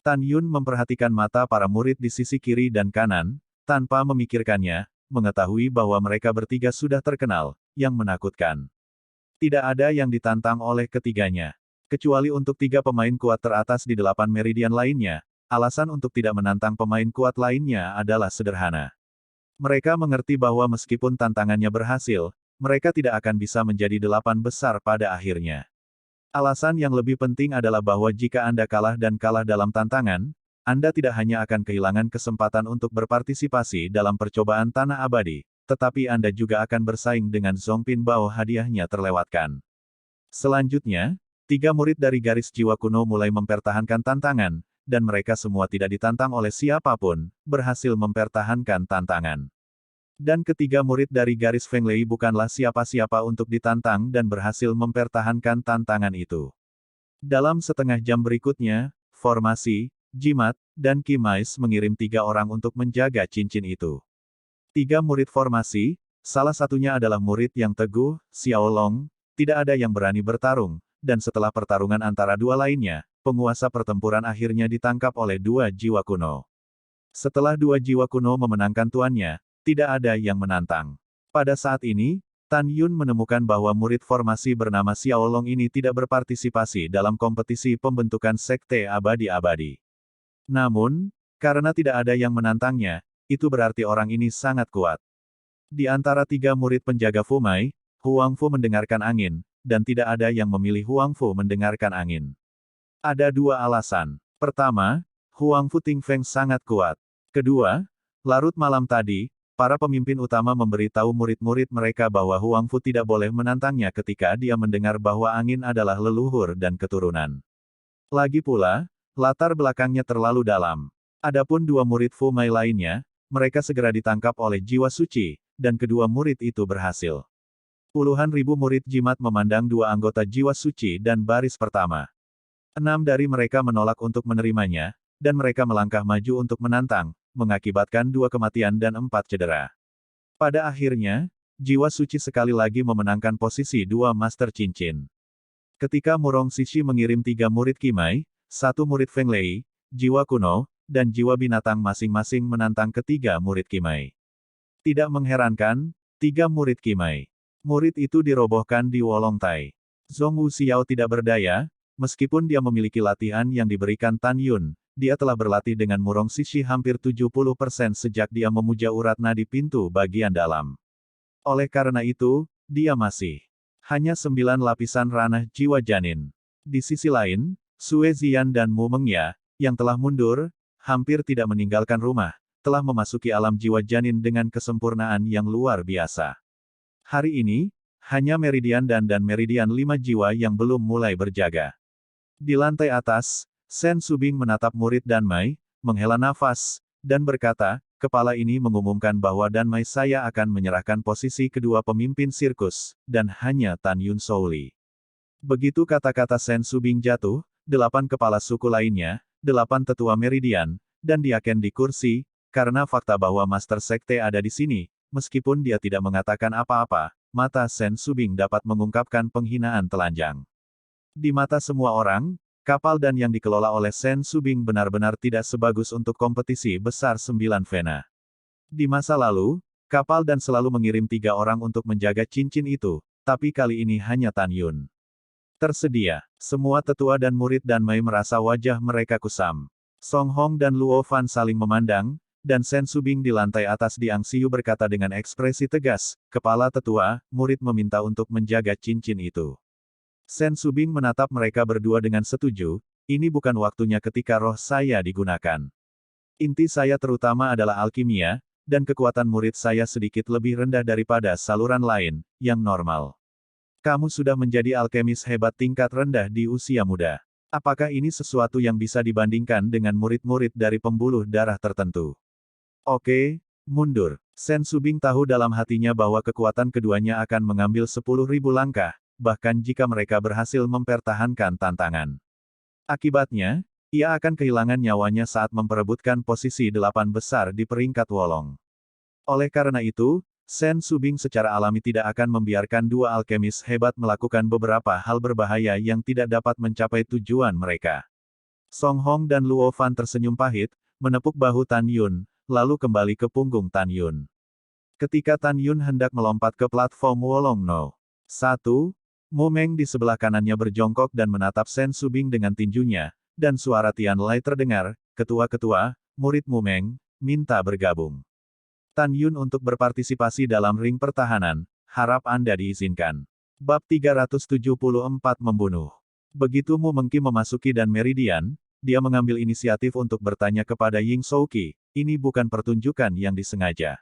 Tan Yun memperhatikan mata para murid di sisi kiri dan kanan, tanpa memikirkannya, mengetahui bahwa mereka bertiga sudah terkenal, yang menakutkan. Tidak ada yang ditantang oleh ketiganya. Kecuali untuk 3 pemain kuat teratas di 8 meridian lainnya, alasan untuk tidak menantang pemain kuat lainnya adalah sederhana. Mereka mengerti bahwa meskipun tantangannya berhasil, mereka tidak akan bisa menjadi 8 besar pada akhirnya. Alasan yang lebih penting adalah bahwa jika Anda kalah dan kalah dalam tantangan, Anda tidak hanya akan kehilangan kesempatan untuk berpartisipasi dalam percobaan tanah abadi, tetapi Anda juga akan bersaing dengan Zongpin Bao hadiahnya terlewatkan. Selanjutnya, 3 murid dari garis jiwa kuno mulai mempertahankan tantangan, dan mereka semua tidak ditantang oleh siapapun, berhasil mempertahankan tantangan. Dan ketiga murid dari garis Feng Lei bukanlah siapa-siapa untuk ditantang dan berhasil mempertahankan tantangan itu. Dalam setengah jam berikutnya, formasi, jimat, dan Kimais mengirim 3 orang untuk menjaga cincin itu. 3 murid formasi, salah satunya adalah murid yang teguh, Xiao Long, tidak ada yang berani bertarung. Dan setelah pertarungan antara 2 lainnya, penguasa pertempuran akhirnya ditangkap oleh 2 jiwa kuno. Setelah 2 jiwa kuno memenangkan tuannya, tidak ada yang menantang. Pada saat ini, Tan Yun menemukan bahwa murid formasi bernama Xiao Long ini tidak berpartisipasi dalam kompetisi pembentukan sekte abadi-abadi. Namun, karena tidak ada yang menantangnya, itu berarti orang ini sangat kuat. Di antara 3 murid penjaga Fumai, Huang Fu mendengarkan angin, dan tidak ada yang memilih Huang Fu mendengarkan angin. Ada 2 alasan. Pertama, Huang Fu Ting Feng sangat kuat. Kedua, larut malam tadi, para pemimpin utama memberitahu murid-murid mereka bahwa Huang Fu tidak boleh menantangnya ketika dia mendengar bahwa angin adalah leluhur dan keturunan. Lagi pula, latar belakangnya terlalu dalam. Adapun 2 murid Fu Mai lainnya, mereka segera ditangkap oleh jiwa suci, dan kedua murid itu berhasil. Puluhan ribu murid jimat memandang 2 anggota jiwa suci dan baris pertama. 6 dari mereka menolak untuk menerimanya, dan mereka melangkah maju untuk menantang, mengakibatkan 2 kematian dan 4 cedera. Pada akhirnya, jiwa suci sekali lagi memenangkan posisi 2 Master Cincin. Ketika Murong Sishi mengirim 3 murid Kimai, 1 murid Feng Lei, jiwa kuno, dan jiwa binatang masing-masing menantang ketiga murid Kimai. Tidak mengherankan, 3 murid Kimai. Murid itu dirobohkan di Wolong Tai. Zhong Wuxiao tidak berdaya, meskipun dia memiliki latihan yang diberikan Tan Yun, dia telah berlatih dengan Murong Sishi hampir 70% sejak dia memuja urat nadi pintu bagian dalam. Oleh karena itu, dia masih hanya 9 lapisan ranah jiwa janin. Di sisi lain, Sue Ziyan dan Mu Mengya, yang telah mundur, hampir tidak meninggalkan rumah, telah memasuki alam jiwa janin dengan kesempurnaan yang luar biasa. Hari ini, hanya Meridian dan Meridian 5 jiwa yang belum mulai berjaga. Di lantai atas, Sen Subing menatap murid Danmai, menghela nafas, dan berkata, kepala ini mengumumkan bahwa Danmai saya akan menyerahkan posisi kedua pemimpin sirkus, dan hanya Tan Yun Souli. Begitu kata-kata Sen Subing jatuh, 8 kepala suku lainnya, 8 tetua Meridian, dan Diaken di kursi, karena fakta bahwa Master Sekte ada di sini, Meskipun dia tidak mengatakan apa-apa, mata Sen Subing dapat mengungkapkan penghinaan telanjang. Di mata semua orang, kapal dan yang dikelola oleh Sen Subing benar-benar tidak sebagus untuk kompetisi besar 9 Vena. Di masa lalu, kapal dan selalu mengirim 3 orang untuk menjaga cincin itu, tapi kali ini hanya Tan Yun. Tersedia. Semua tetua dan murid dan Mei merasa wajah mereka kusam. Song Hong dan Luo Fan saling memandang, dan Sen Subing di lantai atas di Angsiu berkata dengan ekspresi tegas, kepala tetua, murid meminta untuk menjaga cincin itu. Sen Subing menatap mereka berdua dengan setuju, ini bukan waktunya ketika roh saya digunakan. Inti saya terutama adalah alkimia, dan kekuatan murid saya sedikit lebih rendah daripada saluran lain, yang normal. Kamu sudah menjadi alkemis hebat tingkat rendah di usia muda. Apakah ini sesuatu yang bisa dibandingkan dengan murid-murid dari pembuluh darah tertentu? Oke, mundur. Sen Subing tahu dalam hatinya bahwa kekuatan keduanya akan mengambil 10.000 langkah, bahkan jika mereka berhasil mempertahankan tantangan. Akibatnya, ia akan kehilangan nyawanya saat memperebutkan posisi 8 besar di peringkat Wolong. Oleh karena itu, Sen Subing secara alami tidak akan membiarkan dua alkemis hebat melakukan beberapa hal berbahaya yang tidak dapat mencapai tujuan mereka. Song Hong dan Luo Fan tersenyum pahit, menepuk bahu Tan Yun, lalu kembali ke punggung Tan Yun. Ketika Tan Yun hendak melompat ke platform Wolong No. 1, Mu Meng di sebelah kanannya berjongkok dan menatap Sen Subing dengan tinjunya, dan suara Tian Lai terdengar, ketua-ketua, murid Mu Meng, minta bergabung. Tan Yun untuk berpartisipasi dalam ring pertahanan, harap Anda diizinkan. Bab 374 Membunuh. Begitu Mu Mengki memasuki dan Meridian, dia mengambil inisiatif untuk bertanya kepada Ying Souqi, ini bukan pertunjukan yang disengaja.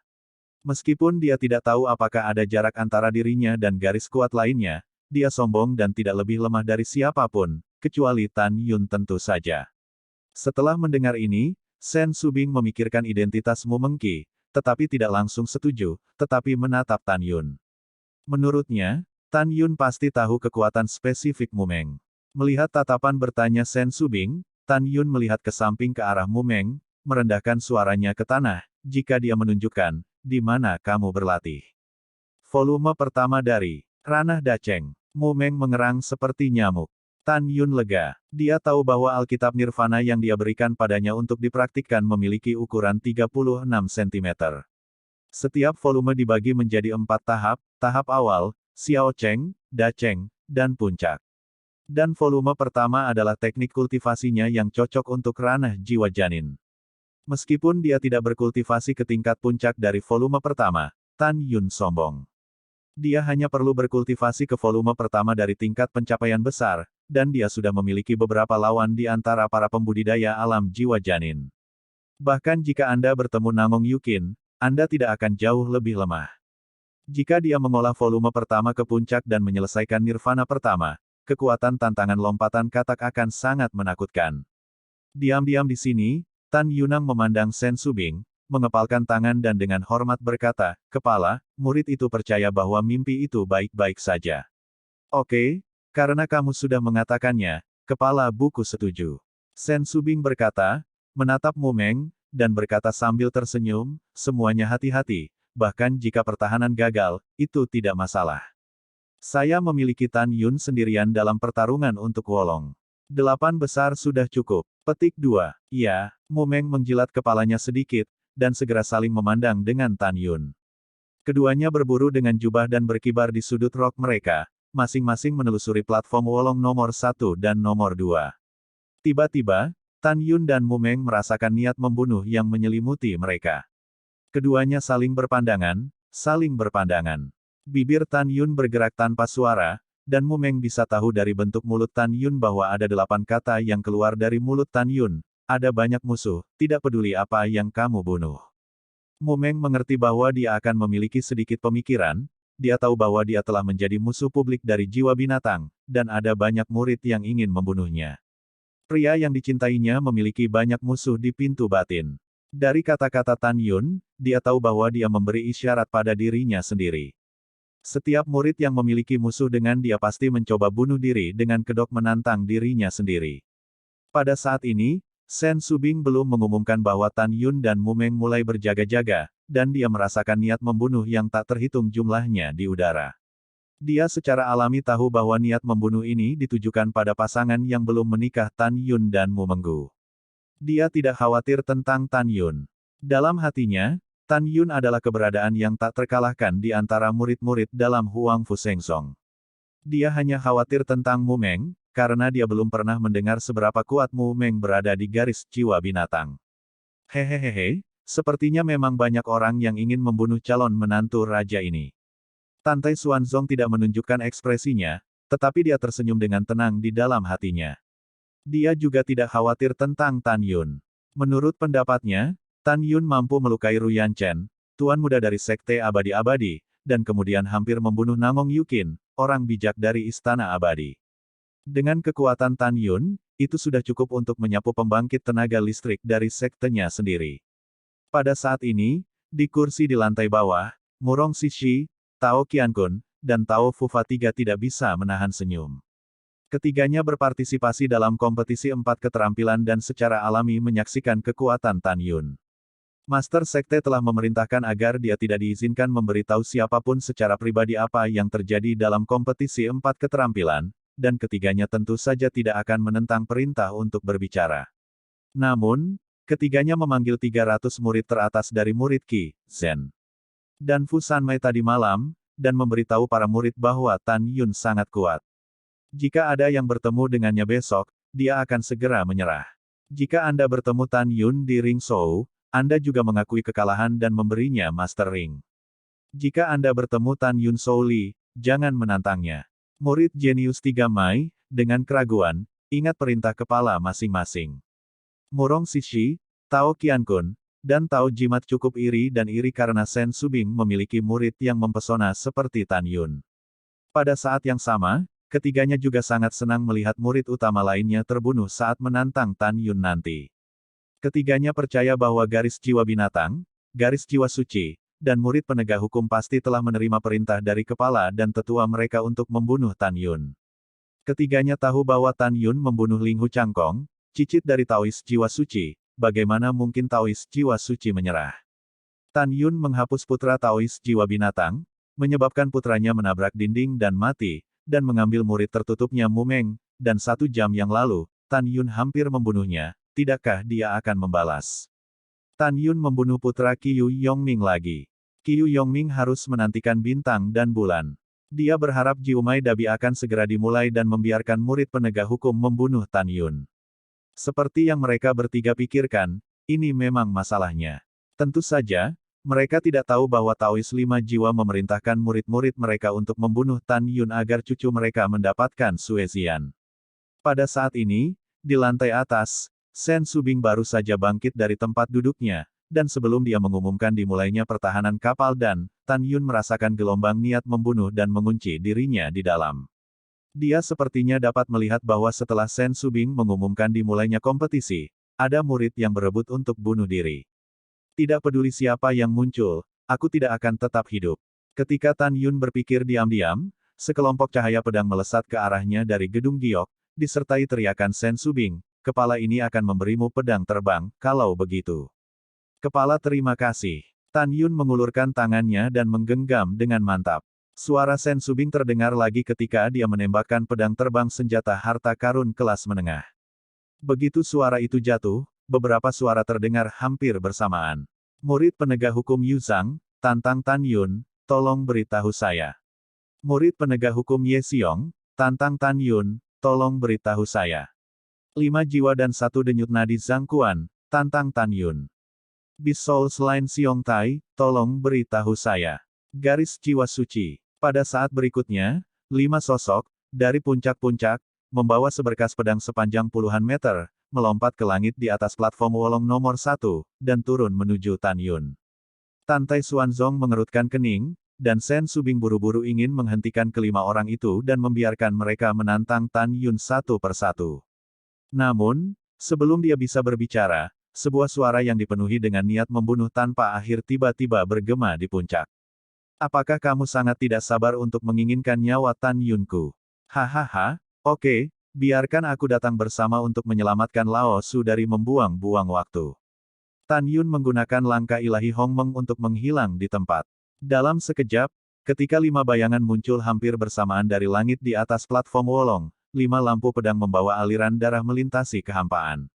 Meskipun dia tidak tahu apakah ada jarak antara dirinya dan garis kuat lainnya, dia sombong dan tidak lebih lemah dari siapapun, kecuali Tan Yun tentu saja. Setelah mendengar ini, Sen Subing memikirkan identitas Mu Mengki, tetapi tidak langsung setuju, tetapi menatap Tan Yun. Menurutnya, Tan Yun pasti tahu kekuatan spesifik Mu Meng. Melihat tatapan bertanya Sen Subing, Tan Yun melihat ke samping ke arah Mu Meng, merendahkan suaranya ke tanah, jika dia menunjukkan, di mana kamu berlatih. Volume pertama dari Ranah Daceng. Mu Meng mengerang seperti nyamuk. Tan Yun lega. Dia tahu bahwa Alkitab Nirvana yang dia berikan padanya untuk dipraktikkan memiliki ukuran 36 cm. Setiap volume dibagi menjadi 4 tahap, tahap awal, Xiao Cheng, Daceng, dan Puncak. Dan volume pertama adalah teknik kultivasinya yang cocok untuk ranah jiwa janin. Meskipun dia tidak berkultivasi ke tingkat puncak dari volume pertama, Tan Yun sombong. Dia hanya perlu berkultivasi ke volume pertama dari tingkat pencapaian besar, dan dia sudah memiliki beberapa lawan di antara para pembudidaya alam jiwa janin. Bahkan jika Anda bertemu Namong Yukin, Anda tidak akan jauh lebih lemah. Jika dia mengolah volume pertama ke puncak dan menyelesaikan nirvana pertama, kekuatan tantangan lompatan katak akan sangat menakutkan. Diam-diam di sini, Tan Yunang memandang Sen Subing, mengepalkan tangan dan dengan hormat berkata, kepala, murid itu percaya bahwa mimpi itu baik-baik saja. Oke, karena kamu sudah mengatakannya, kepala buku setuju. Sen Subing berkata, menatap Mu Meng, dan berkata sambil tersenyum, semuanya hati-hati, bahkan jika pertahanan gagal, itu tidak masalah. Saya memiliki Tan Yun sendirian dalam pertarungan untuk Wolong. 8 besar sudah cukup. Petik 2. Ya, Mu Meng menjilat kepalanya sedikit, dan segera saling memandang dengan Tan Yun. Keduanya berburu dengan jubah dan berkibar di sudut rok mereka, masing-masing menelusuri platform Wolong nomor 1 dan nomor 2. Tiba-tiba, Tan Yun dan Mu Meng merasakan niat membunuh yang menyelimuti mereka. Keduanya saling berpandangan, Bibir Tan Yun bergerak tanpa suara, dan Mu Meng bisa tahu dari bentuk mulut Tan Yun bahwa ada 8 kata yang keluar dari mulut Tan Yun. Ada banyak musuh, tidak peduli apa yang kamu bunuh. Mu Meng mengerti bahwa dia akan memiliki sedikit pemikiran, dia tahu bahwa dia telah menjadi musuh publik dari jiwa binatang, dan ada banyak murid yang ingin membunuhnya. Pria yang dicintainya memiliki banyak musuh di pintu batin. Dari kata-kata Tan Yun, dia tahu bahwa dia memberi isyarat pada dirinya sendiri. Setiap murid yang memiliki musuh dengan dia pasti mencoba bunuh diri dengan kedok menantang dirinya sendiri. Pada saat ini, Sen Subing belum mengumumkan bahwa Tan Yun dan Mu Meng mulai berjaga-jaga, dan dia merasakan niat membunuh yang tak terhitung jumlahnya di udara. Dia secara alami tahu bahwa niat membunuh ini ditujukan pada pasangan yang belum menikah Tan Yun dan Mu Menggu. Dia tidak khawatir tentang Tan Yun. Dalam hatinya, Tan Yun adalah keberadaan yang tak terkalahkan di antara murid-murid dalam Huang Fu Sengsong. Dia hanya khawatir tentang Mu Meng, karena dia belum pernah mendengar seberapa kuat Mu Meng berada di garis jiwa binatang. Hehehehe, sepertinya memang banyak orang yang ingin membunuh calon menantu raja ini. Tante Xuanzong tidak menunjukkan ekspresinya, tetapi dia tersenyum dengan tenang di dalam hatinya. Dia juga tidak khawatir tentang Tan Yun. Menurut pendapatnya, Tan Yun mampu melukai Ruyan Chen, tuan muda dari Sekte Abadi-Abadi, dan kemudian hampir membunuh Namong Yukin, orang bijak dari Istana Abadi. Dengan kekuatan Tan Yun, itu sudah cukup untuk menyapu pembangkit tenaga listrik dari sektenya sendiri. Pada saat ini, di kursi di lantai bawah, Murong Sishi, Tao Qiankun, dan Tao Fufa III tidak bisa menahan senyum. Ketiganya berpartisipasi dalam kompetisi 4 keterampilan dan secara alami menyaksikan kekuatan Tan Yun. Master Sekte telah memerintahkan agar dia tidak diizinkan memberitahu siapapun secara pribadi apa yang terjadi dalam kompetisi 4 keterampilan, dan ketiganya tentu saja tidak akan menentang perintah untuk berbicara. Namun, ketiganya memanggil 300 murid teratas dari murid Qi, Zen, dan Fu Sanmei tadi malam, dan memberitahu para murid bahwa Tan Yun sangat kuat. Jika ada yang bertemu dengannya besok, dia akan segera menyerah. Jika Anda bertemu Tan Yun di ring Shou, Anda juga mengakui kekalahan dan memberinya Master Ring. Jika Anda bertemu Tan Yun Shou Li, jangan menantangnya. Murid jenius 3 Mai, dengan keraguan, ingat perintah kepala masing-masing. Murong Sishi, Tao Qiankun, dan Tao Jimat cukup iri dan iri karena Sen Subing memiliki murid yang mempesona seperti Tan Yun. Pada saat yang sama, ketiganya juga sangat senang melihat murid utama lainnya terbunuh saat menantang Tan Yun nanti. Ketiganya percaya bahwa garis jiwa binatang, garis jiwa suci, dan murid penegak hukum pasti telah menerima perintah dari kepala dan tetua mereka untuk membunuh Tan Yun. Ketiganya tahu bahwa Tan Yun membunuh Ling Hu Changkong, cicit dari Taois jiwa suci. Bagaimana mungkin Taois jiwa suci menyerah? Tan Yun menghapus putra Taois jiwa binatang, menyebabkan putranya menabrak dinding dan mati, dan mengambil murid tertutupnya Mu Meng, dan 1 jam yang lalu, Tan Yun hampir membunuhnya, tidakkah dia akan membalas? Tan Yun membunuh putra Qiu Yongming lagi. Qiu Yongming harus menantikan bintang dan bulan. Dia berharap Jiumai Dabi akan segera dimulai dan membiarkan murid penegak hukum membunuh Tan Yun. Seperti yang mereka bertiga pikirkan, ini memang masalahnya. Tentu saja, mereka tidak tahu bahwa Taois 5 jiwa memerintahkan murid-murid mereka untuk membunuh Tan Yun agar cucu mereka mendapatkan Suezian. Pada saat ini, di lantai atas, Sen Subing baru saja bangkit dari tempat duduknya, dan sebelum dia mengumumkan dimulainya pertahanan kapal dan, Tan Yun merasakan gelombang niat membunuh dan mengunci dirinya di dalam. Dia sepertinya dapat melihat bahwa setelah Sen Subing mengumumkan dimulainya kompetisi, ada murid yang berebut untuk bunuh diri. Tidak peduli siapa yang muncul, aku tidak akan tetap hidup. Ketika Tan Yun berpikir diam-diam, sekelompok cahaya pedang melesat ke arahnya dari gedung giok, disertai teriakan Sen Subing, kepala ini akan memberimu pedang terbang, kalau begitu. Kepala terima kasih. Tan Yun mengulurkan tangannya dan menggenggam dengan mantap. Suara Sen Subing terdengar lagi ketika dia menembakkan pedang terbang senjata harta karun kelas menengah. Begitu suara itu jatuh, beberapa suara terdengar hampir bersamaan. Murid penegak hukum Yu Zhang, tantang Tan Yun, tolong beritahu saya. Murid penegak hukum Ye Xiong, tantang Tan Yun, tolong beritahu saya. 5 jiwa dan 1 denyut nadi Zhang Quan, tantang Tan Yun. Beast Souls Line Xiong Tai, tolong beritahu saya. Garis jiwa suci. Pada saat berikutnya, 5 sosok, dari puncak-puncak, membawa seberkas pedang sepanjang puluhan meter, melompat ke langit di atas platform Wolong nomor 1, dan turun menuju Tan Yun. Tante Xuanzong mengerutkan kening, dan Sen Subing buru-buru ingin menghentikan kelima orang itu dan membiarkan mereka menantang Tan Yun satu persatu. Namun, sebelum dia bisa berbicara, sebuah suara yang dipenuhi dengan niat membunuh tanpa akhir tiba-tiba bergema di puncak. Apakah kamu sangat tidak sabar untuk menginginkan nyawa Tan Yunku? Hahaha, oke, biarkan aku datang bersama untuk menyelamatkan Lao Su dari membuang-buang waktu. Tan Yun menggunakan langkah ilahi Hong Meng untuk menghilang di tempat. Dalam sekejap, ketika 5 bayangan muncul hampir bersamaan dari langit di atas platform Wolong, 5 lampu pedang membawa aliran darah melintasi kehampaan.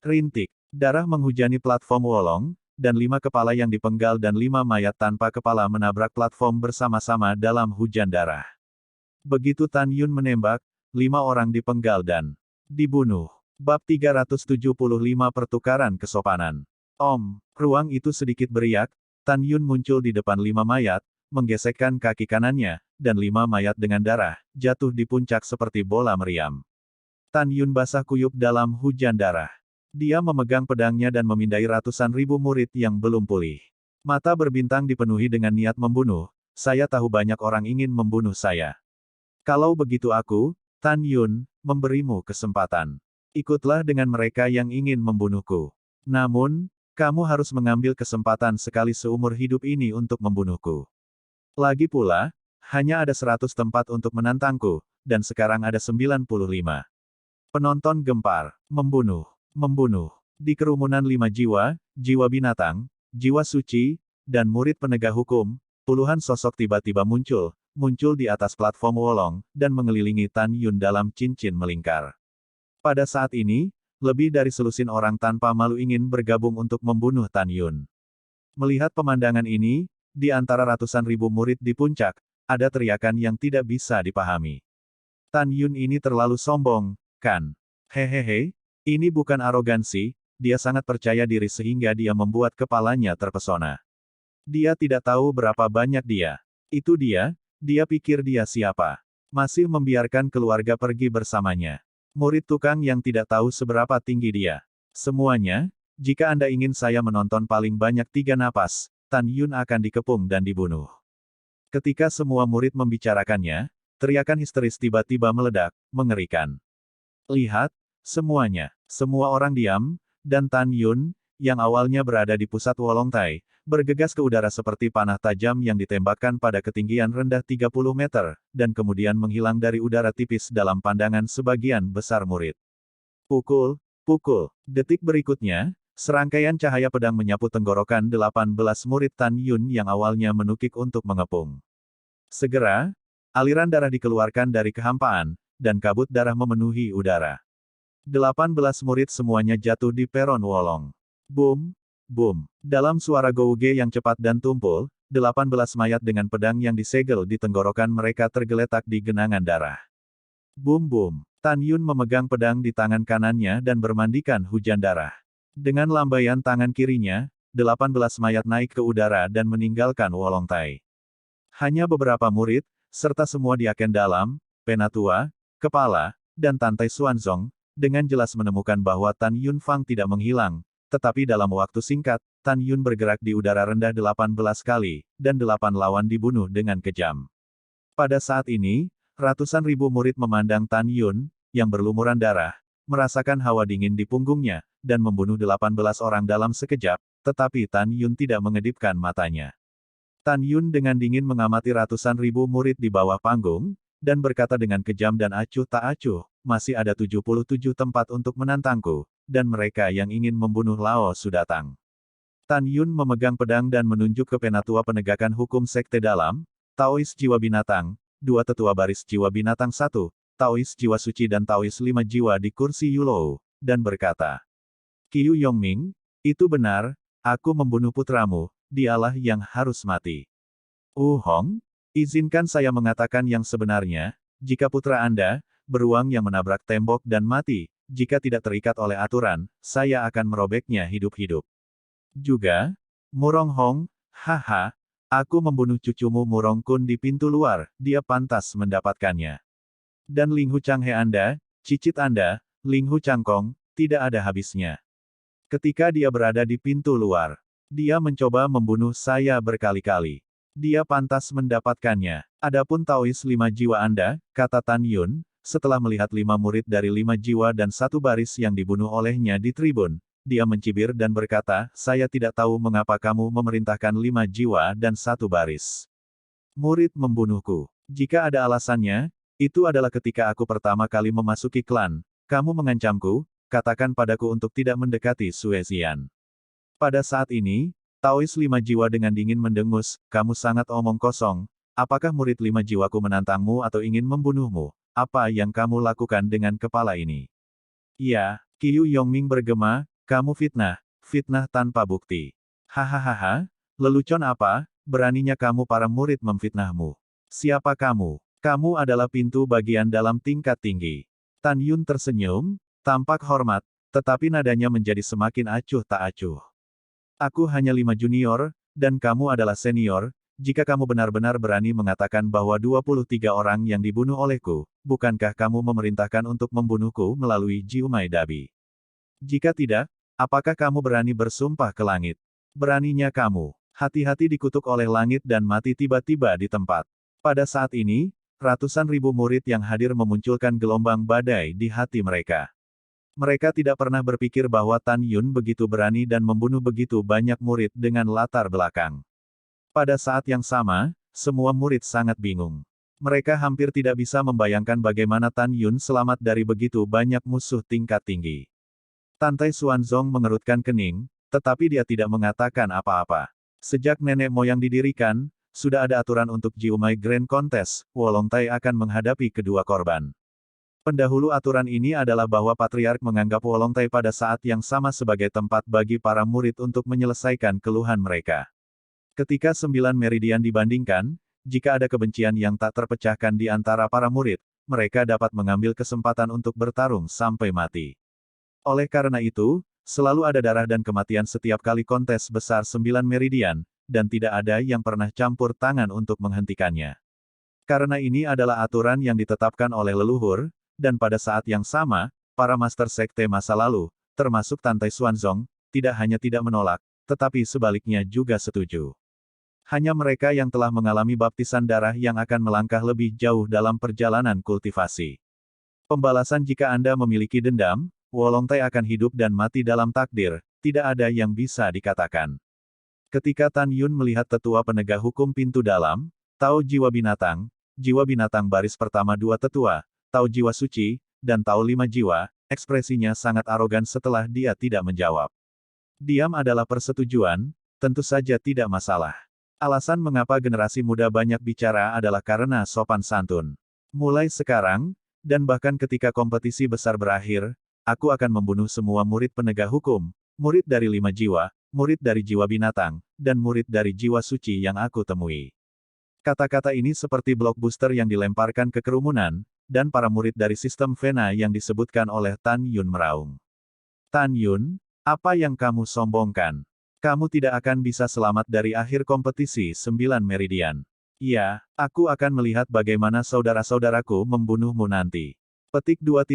Rintik, darah menghujani platform Wolong, dan 5 kepala yang dipenggal dan 5 mayat tanpa kepala menabrak platform bersama-sama dalam hujan darah. Begitu Tan Yun menembak, 5 orang dipenggal dan dibunuh. Bab 375 Pertukaran Kesopanan. Ruang itu sedikit beriak, Tan Yun muncul di depan 5 mayat, menggesekkan kaki kanannya, dan 5 mayat dengan darah, jatuh di puncak seperti bola meriam. Tan Yun basah kuyup dalam hujan darah. Dia memegang pedangnya dan memindai ratusan ribu murid yang belum pulih. Mata berbintang dipenuhi dengan niat membunuh, saya tahu banyak orang ingin membunuh saya. Kalau begitu aku, Tan Yun, memberimu kesempatan. Ikutlah dengan mereka yang ingin membunuhku. Namun, kamu harus mengambil kesempatan sekali seumur hidup ini untuk membunuhku. Lagi pula, hanya ada 100 tempat untuk menantangku, dan sekarang ada 95. Penonton gempar, membunuh. Di kerumunan 5 jiwa, jiwa binatang, jiwa suci, dan murid penegak hukum, puluhan sosok tiba-tiba muncul di atas platform Wolong, dan mengelilingi Tan Yun dalam cincin melingkar. Pada saat ini, lebih dari selusin orang tanpa malu ingin bergabung untuk membunuh Tan Yun. Melihat pemandangan ini, di antara ratusan ribu murid di puncak, ada teriakan yang tidak bisa dipahami. Tan Yun ini terlalu sombong, kan? Hehehe. Ini bukan arogansi, dia sangat percaya diri sehingga dia membuat kepalanya terpesona. Dia tidak tahu berapa banyak dia. Itu dia pikir dia siapa. Masih membiarkan keluarga pergi bersamanya. Murid tukang yang tidak tahu seberapa tinggi dia. Semuanya, jika Anda ingin saya menonton paling banyak 3 napas, Tan Yun akan dikepung dan dibunuh. Ketika semua murid membicarakannya, teriakan histeris tiba-tiba meledak, mengerikan. Lihat, semuanya. Semua orang diam, dan Tan Yun, yang awalnya berada di pusat Wolongtai, bergegas ke udara seperti panah tajam yang ditembakkan pada ketinggian rendah 30 meter, dan kemudian menghilang dari udara tipis dalam pandangan sebagian besar murid. Pukul. Detik berikutnya, serangkaian cahaya pedang menyapu tenggorokan 18 murid Tan Yun yang awalnya menukik untuk mengepung. Segera, aliran darah dikeluarkan dari kehampaan, dan kabut darah memenuhi udara. 18 murid semuanya jatuh di peron Wolong. Boom. Dalam suara gouge yang cepat dan tumpul, 18 mayat dengan pedang yang disegel di tenggorokan mereka tergeletak di genangan darah. Boom. Tan Yun memegang pedang di tangan kanannya dan bermandikan hujan darah. Dengan lambaian tangan kirinya, 18 mayat naik ke udara dan meninggalkan Wolongtai. Hanya beberapa murid, serta semua diaken dalam, penatua, kepala, dan Tantai Xuanzong, dengan jelas menemukan bahwa Tan Yun Fang tidak menghilang, tetapi dalam waktu singkat, Tan Yun bergerak di udara rendah 18 kali, dan 8 lawan dibunuh dengan kejam. Pada saat ini, ratusan ribu murid memandang Tan Yun, yang berlumuran darah, merasakan hawa dingin di punggungnya, dan membunuh 18 orang dalam sekejap, tetapi Tan Yun tidak mengedipkan matanya. Tan Yun dengan dingin mengamati ratusan ribu murid di bawah panggung, dan berkata dengan kejam dan acuh tak acuh, masih ada 77 tempat untuk menantangku, dan mereka yang ingin membunuh Lao Su datang. Tan Yun memegang pedang dan menunjuk ke penatua penegakan hukum sekte dalam, Taois jiwa binatang, 2 tetua baris jiwa binatang 1, Taois jiwa suci dan Taois 5 jiwa di kursi Yulou, dan berkata, Qiu Yongming, itu benar, aku membunuh putramu, dialah yang harus mati. Hong, izinkan saya mengatakan yang sebenarnya, jika putra Anda, beruang yang menabrak tembok dan mati, jika tidak terikat oleh aturan, saya akan merobeknya hidup-hidup. Juga, Murong Hong, haha, aku membunuh cucumu Murong Kun di pintu luar, dia pantas mendapatkannya. Dan Ling Hu Changhe Anda, cicit Anda, Ling Hu Changkong, tidak ada habisnya. Ketika dia berada di pintu luar, dia mencoba membunuh saya berkali-kali. Dia pantas mendapatkannya. Adapun Taois 5 jiwa Anda, kata Tan Yun, setelah melihat 5 murid dari 5 jiwa dan 1 baris yang dibunuh olehnya di tribun, dia mencibir dan berkata, saya tidak tahu mengapa kamu memerintahkan 5 jiwa dan 1 baris. Murid membunuhku. Jika ada alasannya, itu adalah ketika aku pertama kali memasuki klan, kamu mengancamku, katakan padaku untuk tidak mendekati Sue Zian. Pada saat ini, Taois 5 jiwa dengan dingin mendengus, kamu sangat omong kosong. Apakah murid 5 jiwaku menantangmu atau ingin membunuhmu? Apa yang kamu lakukan dengan kepala ini? Iya, Qiu Yongming bergema, kamu fitnah, fitnah tanpa bukti. Hahaha, lelucon apa, beraninya kamu para murid memfitnahmu. Siapa kamu? Kamu adalah pintu bagian dalam tingkat tinggi. Tan Yun tersenyum, tampak hormat, tetapi nadanya menjadi semakin acuh tak acuh. Aku hanya 5 junior, dan kamu adalah senior, jika kamu benar-benar berani mengatakan bahwa 23 orang yang dibunuh olehku, bukankah kamu memerintahkan untuk membunuhku melalui Jiumai Dabi? Jika tidak, apakah kamu berani bersumpah ke langit? Beraninya kamu. Hati-hati dikutuk oleh langit dan mati tiba-tiba di tempat. Pada saat ini, ratusan ribu murid yang hadir memunculkan gelombang badai di hati mereka. Mereka tidak pernah berpikir bahwa Tan Yun begitu berani dan membunuh begitu banyak murid dengan latar belakang. Pada saat yang sama, semua murid sangat bingung. Mereka hampir tidak bisa membayangkan bagaimana Tan Yun selamat dari begitu banyak musuh tingkat tinggi. Tantai Xuanzong mengerutkan kening, tetapi dia tidak mengatakan apa-apa. Sejak nenek moyang didirikan, sudah ada aturan untuk Jiumai Grand Contest, Wolongtai akan menghadapi kedua korban. Pendahulu aturan ini adalah bahwa Patriark menganggap Wolongtai pada saat yang sama sebagai tempat bagi para murid untuk menyelesaikan keluhan mereka. Ketika 9 meridian dibandingkan, jika ada kebencian yang tak terpecahkan di antara para murid, mereka dapat mengambil kesempatan untuk bertarung sampai mati. Oleh karena itu, selalu ada darah dan kematian setiap kali kontes besar 9 meridian, dan tidak ada yang pernah campur tangan untuk menghentikannya. Karena ini adalah aturan yang ditetapkan oleh leluhur, dan pada saat yang sama, para master sekte masa lalu, termasuk Tantai Xuanzong, tidak hanya tidak menolak, tetapi sebaliknya juga setuju. Hanya mereka yang telah mengalami baptisan darah yang akan melangkah lebih jauh dalam perjalanan kultivasi. Pembalasan jika Anda memiliki dendam, Wolongtai akan hidup dan mati dalam takdir, tidak ada yang bisa dikatakan. Ketika Tan Yun melihat tetua penegak hukum pintu dalam, Tao Jiwa Binatang baris pertama 2 tetua, Tao Jiwa Suci, dan Tao 5 Jiwa, ekspresinya sangat arogan setelah dia tidak menjawab. Diam adalah persetujuan, tentu saja tidak masalah. Alasan mengapa generasi muda banyak bicara adalah karena sopan santun. Mulai sekarang, dan bahkan ketika kompetisi besar berakhir, aku akan membunuh semua murid penegak hukum, murid dari 5 jiwa, murid dari jiwa binatang, dan murid dari jiwa suci yang aku temui. Kata-kata ini seperti blok booster yang dilemparkan ke kerumunan, dan para murid dari sistem Vena yang disebutkan oleh Tan Yun meraung. Tan Yun, apa yang kamu sombongkan? Kamu tidak akan bisa selamat dari akhir kompetisi 9 meridian. Iya, aku akan melihat bagaimana saudara-saudaraku membunuhmu nanti. Petik 2.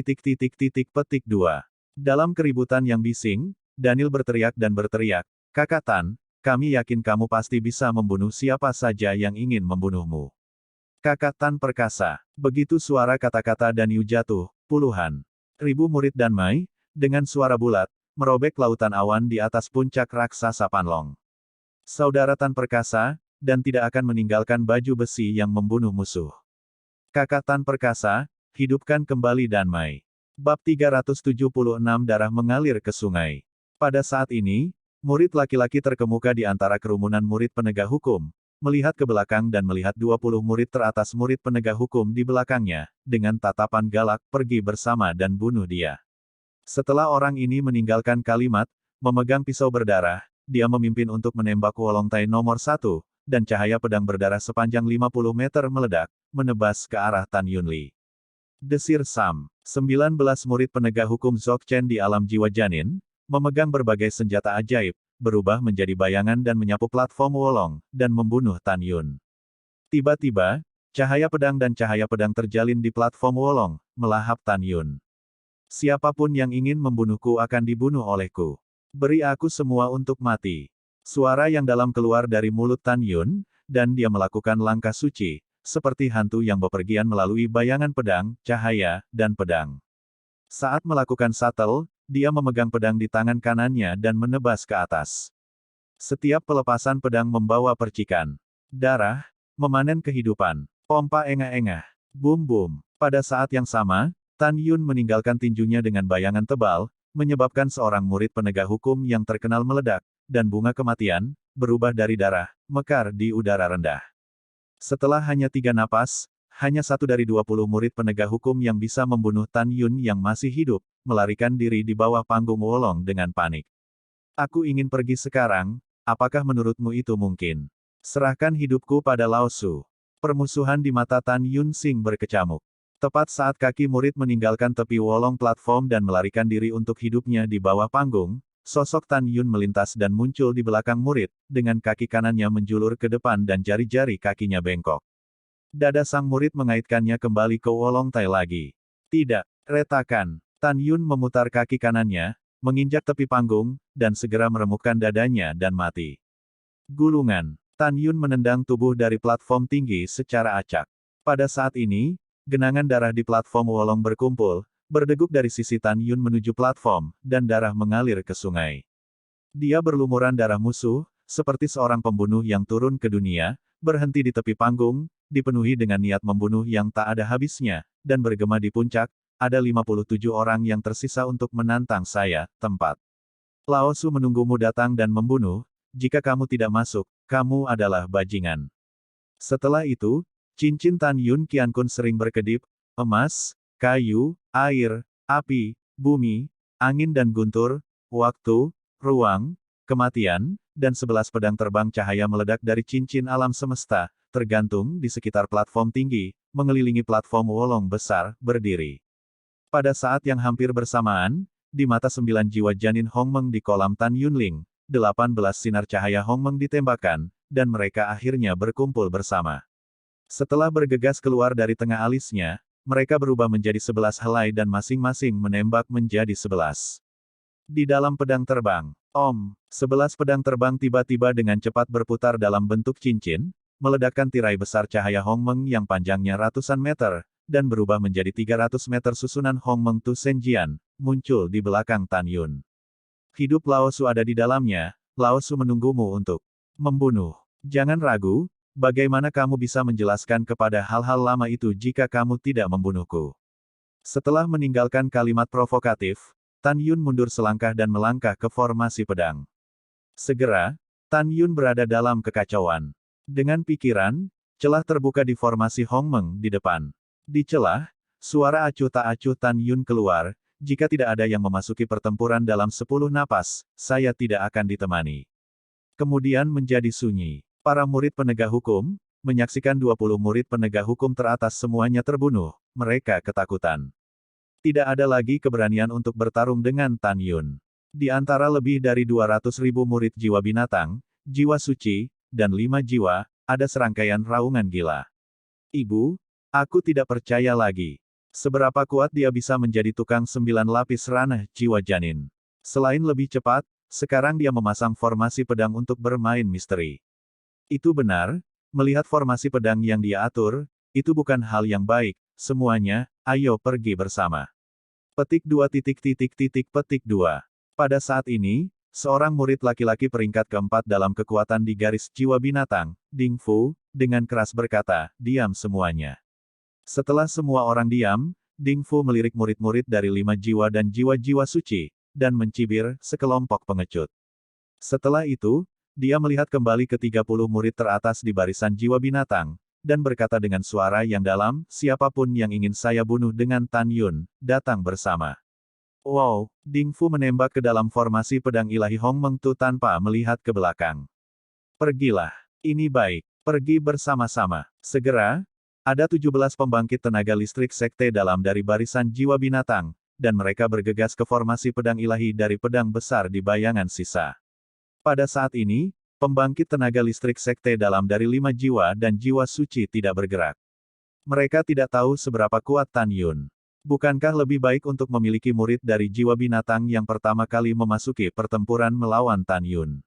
Dalam keributan yang bising, Daniel berteriak dan berteriak, Kakak Tan, kami yakin kamu pasti bisa membunuh siapa saja yang ingin membunuhmu. Kakak Tan perkasa. Begitu suara kata-kata Daniel jatuh, puluhan ribu murid Danmai, dengan suara bulat, merobek lautan awan di atas puncak raksasa Panlong. Saudara Tan perkasa, dan tidak akan meninggalkan baju besi yang membunuh musuh. Kakak Tan perkasa, hidupkan kembali Danmai. Bab 376 Darah mengalir ke sungai. Pada saat ini, murid laki-laki terkemuka di antara kerumunan murid penegak hukum, melihat ke belakang dan melihat 20 murid teratas murid penegak hukum di belakangnya, dengan tatapan galak, pergi bersama dan bunuh dia. Setelah orang ini meninggalkan kalimat, memegang pisau berdarah, dia memimpin untuk menembak Wolongtai nomor 1, dan cahaya pedang berdarah sepanjang 50 meter meledak, menebas ke arah Tan Yunli. Desir Sam, 19 murid penegak hukum Dzogchen di alam jiwa janin, memegang berbagai senjata ajaib, berubah menjadi bayangan dan menyapu platform Wolong, dan membunuh Tan Yun. Tiba-tiba, cahaya pedang terjalin di platform Wolong, melahap Tan Yun. Siapapun yang ingin membunuhku akan dibunuh olehku. Beri aku semua untuk mati. Suara yang dalam keluar dari mulut Tan Yun, dan dia melakukan langkah suci, seperti hantu yang bepergian melalui bayangan pedang, cahaya, dan pedang. Saat melakukan shuttle, dia memegang pedang di tangan kanannya dan menebas ke atas. Setiap pelepasan pedang membawa percikan darah, memanen kehidupan. Pompa engah-engah. Bum-bum. Pada saat yang sama, Tan Yun meninggalkan tinjunya dengan bayangan tebal, menyebabkan seorang murid penegak hukum yang terkenal meledak, dan bunga kematian, berubah dari darah, mekar di udara rendah. Setelah hanya 3 napas, hanya 1 dari 20 murid penegak hukum yang bisa membunuh Tan Yun yang masih hidup, melarikan diri di bawah panggung Wolong dengan panik. Aku ingin pergi sekarang, apakah menurutmu itu mungkin? Serahkan hidupku pada Lao Su. Permusuhan di mata Tan Yun Sing berkecamuk. Tepat saat kaki murid meninggalkan tepi Wolong platform dan melarikan diri untuk hidupnya di bawah panggung, sosok Tan Yun melintas dan muncul di belakang murid, dengan kaki kanannya menjulur ke depan dan jari-jari kakinya bengkok. Dada sang murid mengaitkannya kembali ke Wolong Tai lagi. Tidak, retakan. Tan Yun memutar kaki kanannya, menginjak tepi panggung, dan segera meremukkan dadanya dan mati. Gulungan. Tan Yun menendang tubuh dari platform tinggi secara acak. Pada saat ini, genangan darah di platform Wolong berkumpul, berdeguk dari sisi Tan Yun menuju platform, dan darah mengalir ke sungai. Dia berlumuran darah musuh, seperti seorang pembunuh yang turun ke dunia, berhenti di tepi panggung, dipenuhi dengan niat membunuh yang tak ada habisnya, dan bergema di puncak, ada 57 orang yang tersisa untuk menantang saya, tempat. Lao Su menunggumu datang dan membunuh, jika kamu tidak masuk, kamu adalah bajingan. Setelah itu, cincin Tan Yun Qiankun sering berkedip, emas, kayu, air, api, bumi, angin dan guntur, waktu, ruang, kematian, dan 11 pedang terbang cahaya meledak dari cincin alam semesta, tergantung di sekitar platform tinggi, mengelilingi platform Wolong besar, berdiri. Pada saat yang hampir bersamaan, di mata 9 jiwa janin Hongmeng di kolam Tan Yunling, 18 sinar cahaya Hongmeng ditembakkan, dan mereka akhirnya berkumpul bersama. Setelah bergegas keluar dari tengah alisnya, mereka berubah menjadi 11 helai dan masing-masing menembak menjadi 11. Di dalam pedang terbang, 11 pedang terbang tiba-tiba dengan cepat berputar dalam bentuk cincin, meledakkan tirai besar cahaya Hongmeng yang panjangnya ratusan meter, dan berubah menjadi 300 meter susunan Hongmeng Tu Senjian, muncul di belakang Tan Yun. Hidup Lao Su ada di dalamnya, Lao Su menunggumu untuk membunuh. Jangan ragu, bagaimana kamu bisa menjelaskan kepada hal-hal lama itu jika kamu tidak membunuhku? Setelah meninggalkan kalimat provokatif, Tan Yun mundur selangkah dan melangkah ke formasi pedang. Segera, Tan Yun berada dalam kekacauan. Dengan pikiran, celah terbuka di formasi Hongmeng di depan. Di celah, suara acuh tak acuh Tan Yun keluar, jika tidak ada yang memasuki pertempuran dalam 10 napas, saya tidak akan ditemani. Kemudian menjadi sunyi. Para murid penegak hukum, menyaksikan 20 murid penegak hukum teratas semuanya terbunuh, mereka ketakutan. Tidak ada lagi keberanian untuk bertarung dengan Tan Yun. Di antara lebih dari 200.000 murid jiwa binatang, jiwa suci, dan 5 jiwa, ada serangkaian raungan gila. Ibu, aku tidak percaya lagi. Seberapa kuat dia bisa menjadi tukang 9 lapis ranah jiwa janin. Selain lebih cepat, sekarang dia memasang formasi pedang untuk bermain misteri. Itu benar, melihat formasi pedang yang dia atur, itu bukan hal yang baik, semuanya, ayo pergi bersama. Petik 2 petik 2. Pada saat ini, seorang murid laki-laki peringkat keempat dalam kekuatan di garis jiwa binatang, Ding Fu, dengan keras berkata, diam semuanya. Setelah semua orang diam, Ding Fu melirik murid-murid dari 5 jiwa dan jiwa-jiwa suci, dan mencibir sekelompok pengecut. Setelah itu, dia melihat kembali ke 30 murid teratas di barisan jiwa binatang, dan berkata dengan suara yang dalam, siapapun yang ingin saya bunuh dengan Tan Yun, datang bersama. Wow, Ding Fu menembak ke dalam formasi pedang ilahi Hongmeng Tu tanpa melihat ke belakang. Pergilah. Ini baik. Pergi bersama-sama. Segera, ada 17 pembangkit tenaga listrik sekte dalam dari barisan jiwa binatang, dan mereka bergegas ke formasi pedang ilahi dari pedang besar di bayangan sisa. Pada saat ini, pembangkit tenaga listrik sekte dalam dari 5 jiwa dan jiwa suci tidak bergerak. Mereka tidak tahu seberapa kuat Tan Yun. Bukankah lebih baik untuk memiliki murid dari jiwa binatang yang pertama kali memasuki pertempuran melawan Tan Yun?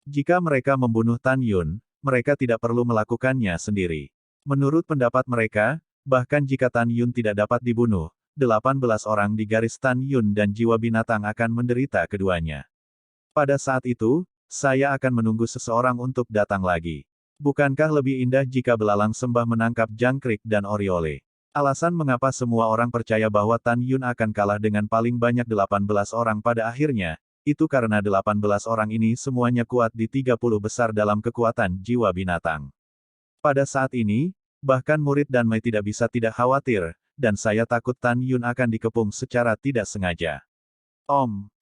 Jika mereka membunuh Tan Yun, mereka tidak perlu melakukannya sendiri. Menurut pendapat mereka, bahkan jika Tan Yun tidak dapat dibunuh, 18 orang di garis Tan Yun dan jiwa binatang akan menderita keduanya. Pada saat itu, saya akan menunggu seseorang untuk datang lagi. Bukankah lebih indah jika belalang sembah menangkap jangkrik dan oriole? Alasan mengapa semua orang percaya bahwa Tan Yun akan kalah dengan paling banyak 18 orang pada akhirnya, itu karena 18 orang ini semuanya kuat di 30 besar dalam kekuatan jiwa binatang. Pada saat ini, bahkan murid dan Mei tidak bisa tidak khawatir, dan saya takut Tan Yun akan dikepung secara tidak sengaja.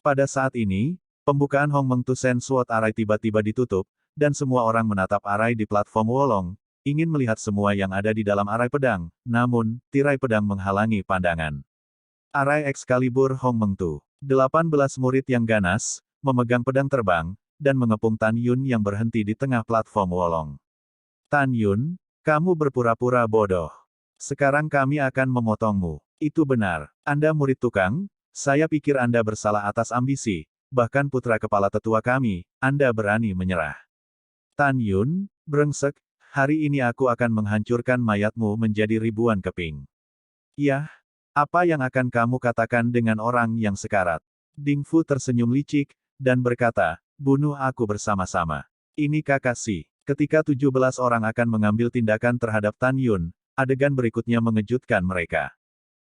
Pada saat ini, pembukaan Hong Meng Tusen Sword Array tiba-tiba ditutup, dan semua orang menatap arai di platform Wolong, ingin melihat semua yang ada di dalam arai pedang, namun, tirai pedang menghalangi pandangan. Arai Excalibur Hong Meng Tu. 18 murid yang ganas, memegang pedang terbang, dan mengepung Tan Yun yang berhenti di tengah platform Wolong. Tan Yun, kamu berpura-pura bodoh. Sekarang kami akan memotongmu. Itu benar. Anda murid tukang, saya pikir Anda bersalah atas ambisi, bahkan putra kepala tetua kami, Anda berani menyerah. Tan Yun, brengsek, hari ini aku akan menghancurkan mayatmu menjadi ribuan keping. Yah, apa yang akan kamu katakan dengan orang yang sekarat? Ding Fu tersenyum licik, dan berkata, bunuh aku bersama-sama. Ini Kakashi. Ketika 17 orang akan mengambil tindakan terhadap Tan Yun, adegan berikutnya mengejutkan mereka.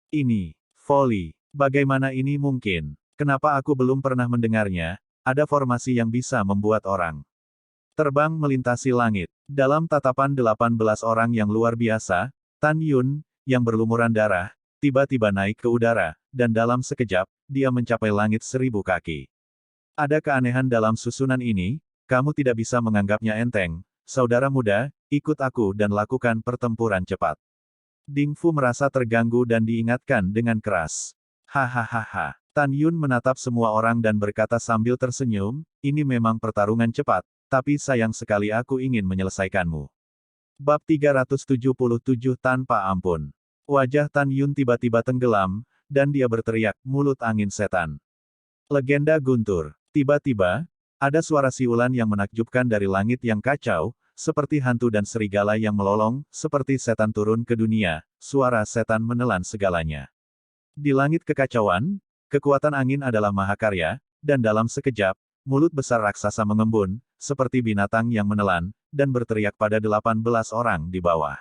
Ini, Folly. Bagaimana ini mungkin? Kenapa aku belum pernah mendengarnya? Ada formasi yang bisa membuat orang terbang melintasi langit. Dalam tatapan 18 orang yang luar biasa, Tan Yun, yang berlumuran darah, tiba-tiba naik ke udara, dan dalam sekejap, dia mencapai langit 1000 kaki. Ada keanehan dalam susunan ini, kamu tidak bisa menganggapnya enteng. Saudara muda, ikut aku dan lakukan pertempuran cepat. Ding Fu merasa terganggu dan diingatkan dengan keras. Hahaha. Tan Yun menatap semua orang dan berkata sambil tersenyum, ini memang pertarungan cepat, tapi sayang sekali aku ingin menyelesaikanmu. Bab 377 Tanpa Ampun. Wajah Tan Yun tiba-tiba tenggelam, dan dia berteriak, mulut angin setan. Legenda Guntur. Tiba-tiba, ada suara siulan yang menakjubkan dari langit yang kacau, seperti hantu dan serigala yang melolong, seperti setan turun ke dunia, suara setan menelan segalanya. Di langit kekacauan, kekuatan angin adalah mahakarya, dan dalam sekejap, mulut besar raksasa mengembun, seperti binatang yang menelan, dan berteriak pada 18 orang di bawah.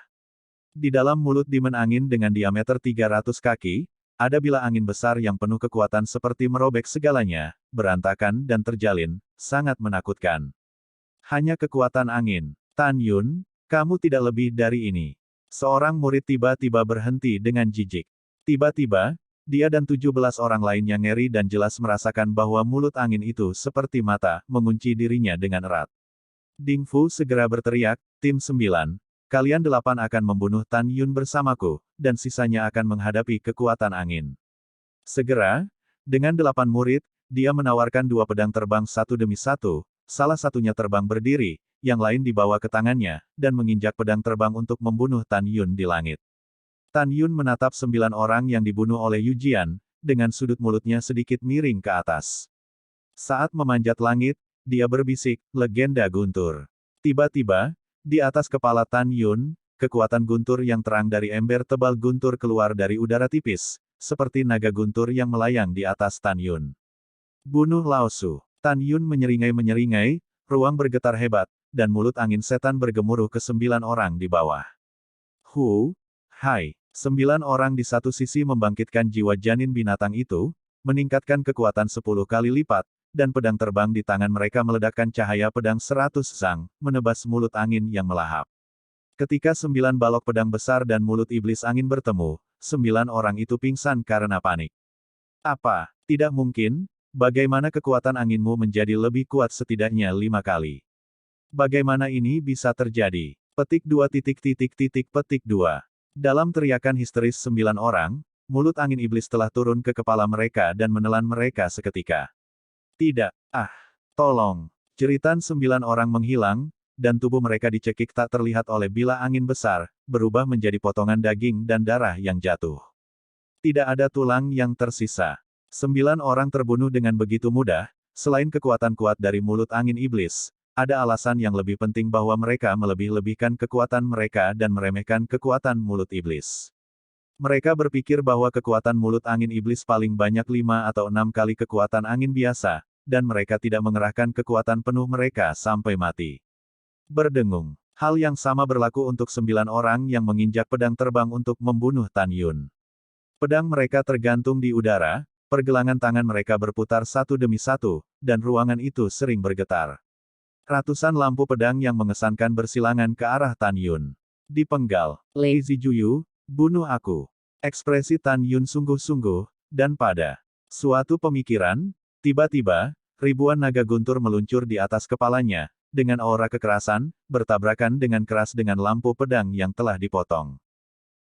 Di dalam mulut Demon Angin dengan diameter 300 kaki, ada bilah angin besar yang penuh kekuatan seperti merobek segalanya, berantakan dan terjalin, sangat menakutkan. Hanya kekuatan angin. Tan Yun, kamu tidak lebih dari ini. Seorang murid tiba-tiba berhenti dengan jijik. Tiba-tiba, dia dan 17 orang lainnya ngeri dan jelas merasakan bahwa mulut angin itu seperti mata, mengunci dirinya dengan erat. Ding Fu segera berteriak, tim 9. Kalian 8 akan membunuh Tan Yun bersamaku, dan sisanya akan menghadapi kekuatan angin. Segera, dengan 8 murid, dia menawarkan 2 pedang terbang satu demi satu, salah satunya terbang berdiri, yang lain dibawa ke tangannya, dan menginjak pedang terbang untuk membunuh Tan Yun di langit. Tan Yun menatap 9 orang yang dibunuh oleh Yu Jian, dengan sudut mulutnya sedikit miring ke atas. Saat memanjat langit, dia berbisik, legenda guntur. Tiba-tiba, di atas kepala Tan Yun, kekuatan guntur yang terang dari ember tebal guntur keluar dari udara tipis, seperti naga guntur yang melayang di atas Tan Yun. Bunuh Lao Su. Tan Yun menyeringai-menyeringai, ruang bergetar hebat, dan mulut angin setan bergemuruh ke 9 orang di bawah. Hai. 9 orang di satu sisi membangkitkan jiwa janin binatang itu, meningkatkan kekuatan 10 kali lipat, dan pedang terbang di tangan mereka meledakkan cahaya pedang 100 zang, menebas mulut angin yang melahap. Ketika 9 balok pedang besar dan mulut iblis angin bertemu, 9 orang itu pingsan karena panik. Apa? Tidak mungkin? Bagaimana kekuatan anginmu menjadi lebih kuat setidaknya 5 kali? Bagaimana ini bisa terjadi? Petik 2. Petik 2. Dalam teriakan histeris 9 orang, mulut angin iblis telah turun ke kepala mereka dan menelan mereka seketika. Tidak. Tolong. Jeritan 9 orang menghilang, dan tubuh mereka dicekik tak terlihat oleh bilah angin besar, berubah menjadi potongan daging dan darah yang jatuh. Tidak ada tulang yang tersisa. 9 orang terbunuh dengan begitu mudah, selain kekuatan kuat dari mulut angin iblis, ada alasan yang lebih penting bahwa mereka melebih-lebihkan kekuatan mereka dan meremehkan kekuatan mulut iblis. Mereka berpikir bahwa kekuatan mulut angin iblis paling banyak 5 atau 6 kali kekuatan angin biasa, dan mereka tidak mengerahkan kekuatan penuh mereka sampai mati. Berdengung. Hal yang sama berlaku untuk 9 orang yang menginjak pedang terbang untuk membunuh Tan Yun. Pedang mereka tergantung di udara, pergelangan tangan mereka berputar satu demi satu, dan ruangan itu sering bergetar. Ratusan lampu pedang yang mengesankan bersilangan ke arah Tan Yun. Dipenggal. Lazy Juyu, bunuh aku. Ekspresi Tan Yun sungguh-sungguh, dan pada suatu pemikiran, tiba-tiba, ribuan naga guntur meluncur di atas kepalanya, dengan aura kekerasan, bertabrakan dengan keras dengan lampu pedang yang telah dipotong.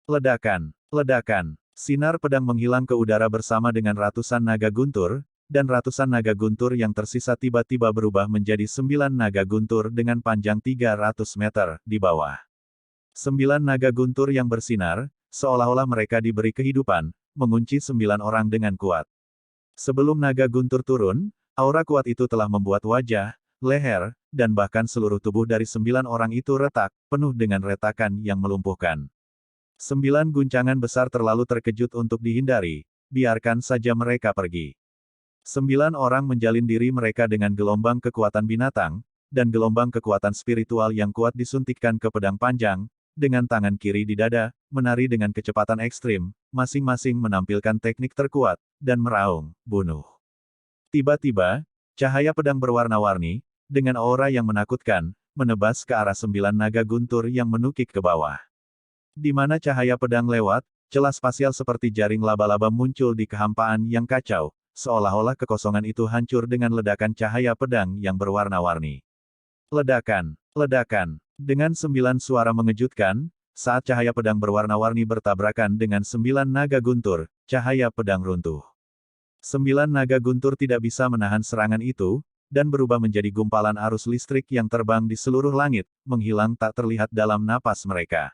Ledakan, ledakan, sinar pedang menghilang ke udara bersama dengan ratusan naga guntur, dan ratusan naga guntur yang tersisa tiba-tiba berubah menjadi 9 naga guntur dengan panjang 300 meter di bawah. 9 naga guntur yang bersinar, seolah-olah mereka diberi kehidupan, mengunci 9 orang dengan kuat. Sebelum naga guntur turun, aura kuat itu telah membuat wajah, leher, dan bahkan seluruh tubuh dari 9 orang itu retak, penuh dengan retakan yang melumpuhkan. 9 guncangan besar terlalu terkejut untuk dihindari, biarkan saja mereka pergi. 9 orang menjalin diri mereka dengan gelombang kekuatan binatang, dan gelombang kekuatan spiritual yang kuat disuntikkan ke pedang panjang, dengan tangan kiri di dada, menari dengan kecepatan ekstrim, masing-masing menampilkan teknik terkuat, dan meraung, bunuh. Tiba-tiba, cahaya pedang berwarna-warni, dengan aura yang menakutkan, menebas ke arah 9 naga guntur yang menukik ke bawah. Di mana cahaya pedang lewat, celah spasial seperti jaring laba-laba muncul di kehampaan yang kacau, seolah-olah kekosongan itu hancur dengan ledakan cahaya pedang yang berwarna-warni. Ledakan, ledakan, dengan 9 suara mengejutkan, saat cahaya pedang berwarna-warni bertabrakan dengan 9 naga guntur, cahaya pedang runtuh. 9 naga guntur tidak bisa menahan serangan itu, dan berubah menjadi gumpalan arus listrik yang terbang di seluruh langit, menghilang tak terlihat dalam napas mereka.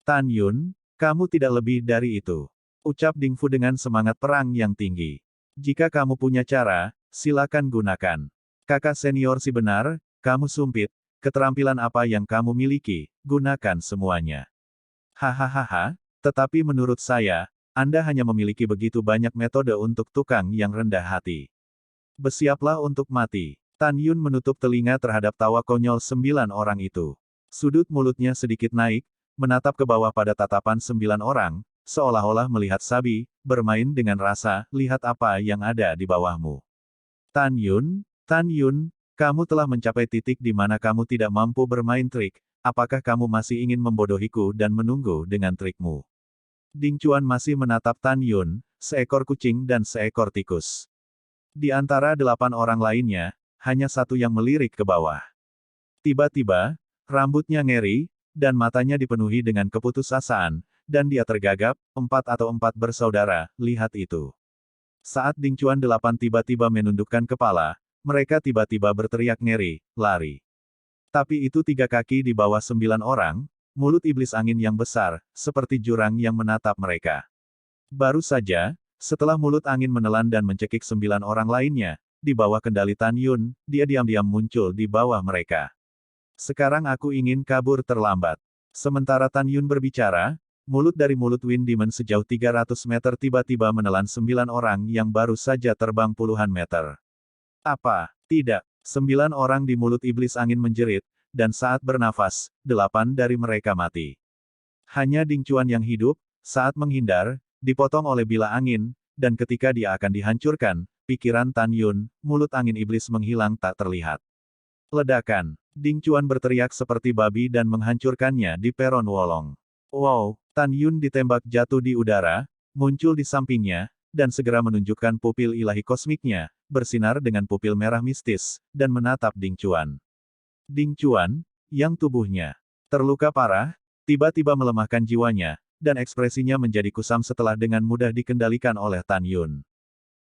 Tan Yun, kamu tidak lebih dari itu. Ucap Ding Fu dengan semangat perang yang tinggi. Jika kamu punya cara, silakan gunakan. Kakak senior si benar, kamu sumpit, keterampilan apa yang kamu miliki, gunakan semuanya. Hahaha, tetapi menurut saya, Anda hanya memiliki begitu banyak metode untuk tukang yang rendah hati. Bersiaplah untuk mati. Tan Yun menutup telinga terhadap tawa konyol 9 orang itu. Sudut mulutnya sedikit naik, menatap ke bawah pada tatapan 9 orang, seolah-olah melihat sapi, bermain dengan rasa, lihat apa yang ada di bawahmu. Tan Yun, kamu telah mencapai titik di mana kamu tidak mampu bermain trik, apakah kamu masih ingin membodohiku dan menunggu dengan trikmu? Ding Chuan masih menatap Tan Yun, seekor kucing dan seekor tikus. Di antara 8 orang lainnya, hanya satu yang melirik ke bawah. Tiba-tiba, rambutnya ngeri, dan matanya dipenuhi dengan keputusasaan, dan dia tergagap, 4 bersaudara, lihat itu. Saat Ding Chuan 8 tiba-tiba menundukkan kepala, mereka tiba-tiba berteriak ngeri, lari. Tapi itu 3 kaki di bawah 9 orang, mulut iblis angin yang besar, seperti jurang yang menatap mereka. Baru saja, setelah mulut angin menelan dan mencekik 9 orang lainnya, di bawah kendali Tan Yun, dia diam-diam muncul di bawah mereka. Sekarang aku ingin kabur terlambat. Sementara Tan Yun berbicara, mulut dari mulut Wind Demon sejauh 300 meter tiba-tiba menelan 9 orang yang baru saja terbang puluhan meter. Apa? Tidak. 9 orang di mulut iblis angin menjerit, dan saat bernafas, 8 dari mereka mati. Hanya Ding Chuan yang hidup, saat menghindar, dipotong oleh bila angin, dan ketika dia akan dihancurkan, pikiran Tan Yun, mulut angin iblis menghilang tak terlihat. Ledakan. Ding Chuan berteriak seperti babi dan menghancurkannya di peron wolong. Wow, Tan Yun ditembak jatuh di udara, muncul di sampingnya, dan segera menunjukkan pupil ilahi kosmiknya, bersinar dengan pupil merah mistis, dan menatap Ding Chuan. Ding Chuan, yang tubuhnya terluka parah, tiba-tiba melemahkan jiwanya, dan ekspresinya menjadi kusam setelah dengan mudah dikendalikan oleh Tan Yun.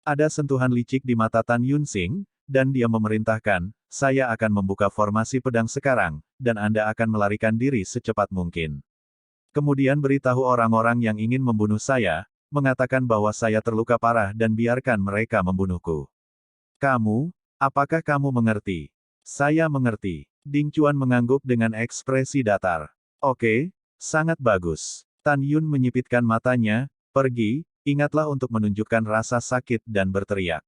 Ada sentuhan licik di mata Tan Yun Sing, dan dia memerintahkan, saya akan membuka formasi pedang sekarang, dan Anda akan melarikan diri secepat mungkin. Kemudian beritahu orang-orang yang ingin membunuh saya, mengatakan bahwa saya terluka parah dan biarkan mereka membunuhku. Kamu, apakah kamu mengerti? Saya mengerti. Ding Chuan mengangguk dengan ekspresi datar. Oke, sangat bagus. Tan Yun menyipitkan matanya, pergi, ingatlah untuk menunjukkan rasa sakit dan berteriak.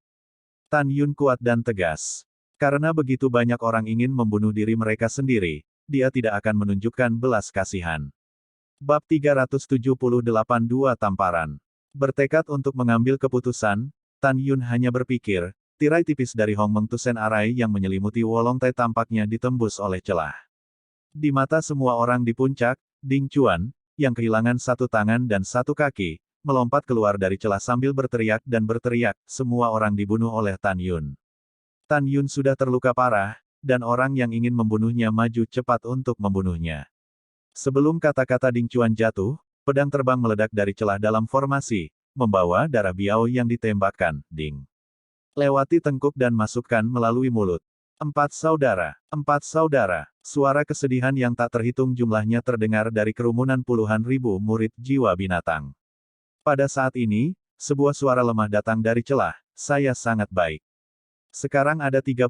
Tan Yun kuat dan tegas. Karena begitu banyak orang ingin membunuh diri mereka sendiri, dia tidak akan menunjukkan belas kasihan. Bab 378 Dua Tamparan. Bertekad untuk mengambil keputusan, Tan Yun hanya berpikir, tirai tipis dari Hong Meng Tusen Arai yang menyelimuti Wolong Tai tampaknya ditembus oleh celah. Di mata semua orang di puncak, Ding Chuan, yang kehilangan satu tangan dan satu kaki, melompat keluar dari celah sambil berteriak dan berteriak, semua orang dibunuh oleh Tan Yun. Tan Yun sudah terluka parah, dan orang yang ingin membunuhnya maju cepat untuk membunuhnya. Sebelum kata-kata Ding Chuan jatuh, pedang terbang meledak dari celah dalam formasi, membawa darah Biao yang ditembakkan, Ding. Lewati tengkuk dan masukkan melalui mulut. 4 saudara, suara kesedihan yang tak terhitung jumlahnya terdengar dari kerumunan puluhan ribu murid jiwa binatang. Pada saat ini, sebuah suara lemah datang dari celah, saya sangat baik. Sekarang ada 39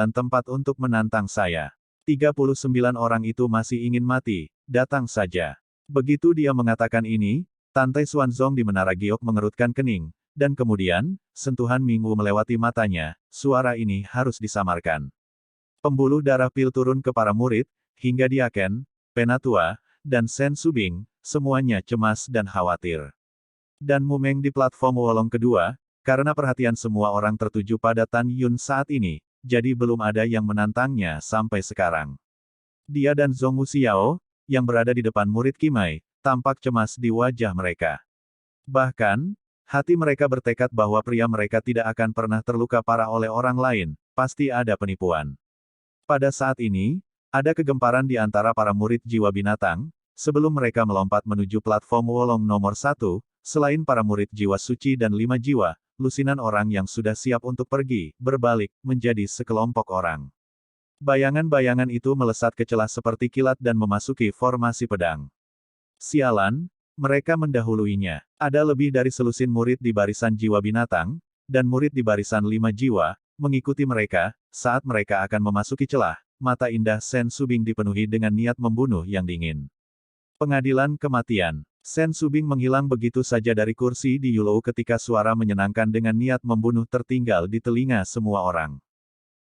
tempat untuk menantang saya. 39 orang itu masih ingin mati, datang saja. Begitu dia mengatakan ini, Tantai Xuanzong di Menara Giok mengerutkan kening, dan kemudian, sentuhan Minggu melewati matanya, suara ini harus disamarkan. Pembuluh darah pil turun ke para murid, hingga Diaken, Penatua, dan Sen Subing, semuanya cemas dan khawatir. Dan Mumeng di platform Wolong kedua, karena perhatian semua orang tertuju pada Tan Yun saat ini, jadi belum ada yang menantangnya sampai sekarang. Dia dan Zhong Wuxiao, yang berada di depan murid Qimai, tampak cemas di wajah mereka. Bahkan, hati mereka bertekad bahwa pria mereka tidak akan pernah terluka parah oleh orang lain, pasti ada penipuan. Pada saat ini, ada kegemparan di antara para murid jiwa binatang, sebelum mereka melompat menuju platform Wolong nomor 1, selain para murid jiwa suci dan 5 jiwa, lusinan orang yang sudah siap untuk pergi, berbalik, menjadi sekelompok orang. Bayangan-bayangan itu melesat ke celah seperti kilat dan memasuki formasi pedang. Sialan, mereka mendahuluinya. Ada lebih dari selusin murid di barisan jiwa binatang, dan murid di barisan 5 jiwa, mengikuti mereka, saat mereka akan memasuki celah, mata indah Sen Subing dipenuhi dengan niat membunuh yang dingin. Pengadilan kematian. Sen Subing menghilang begitu saja dari kursi di Yulou ketika suara menyenangkan dengan niat membunuh tertinggal di telinga semua orang.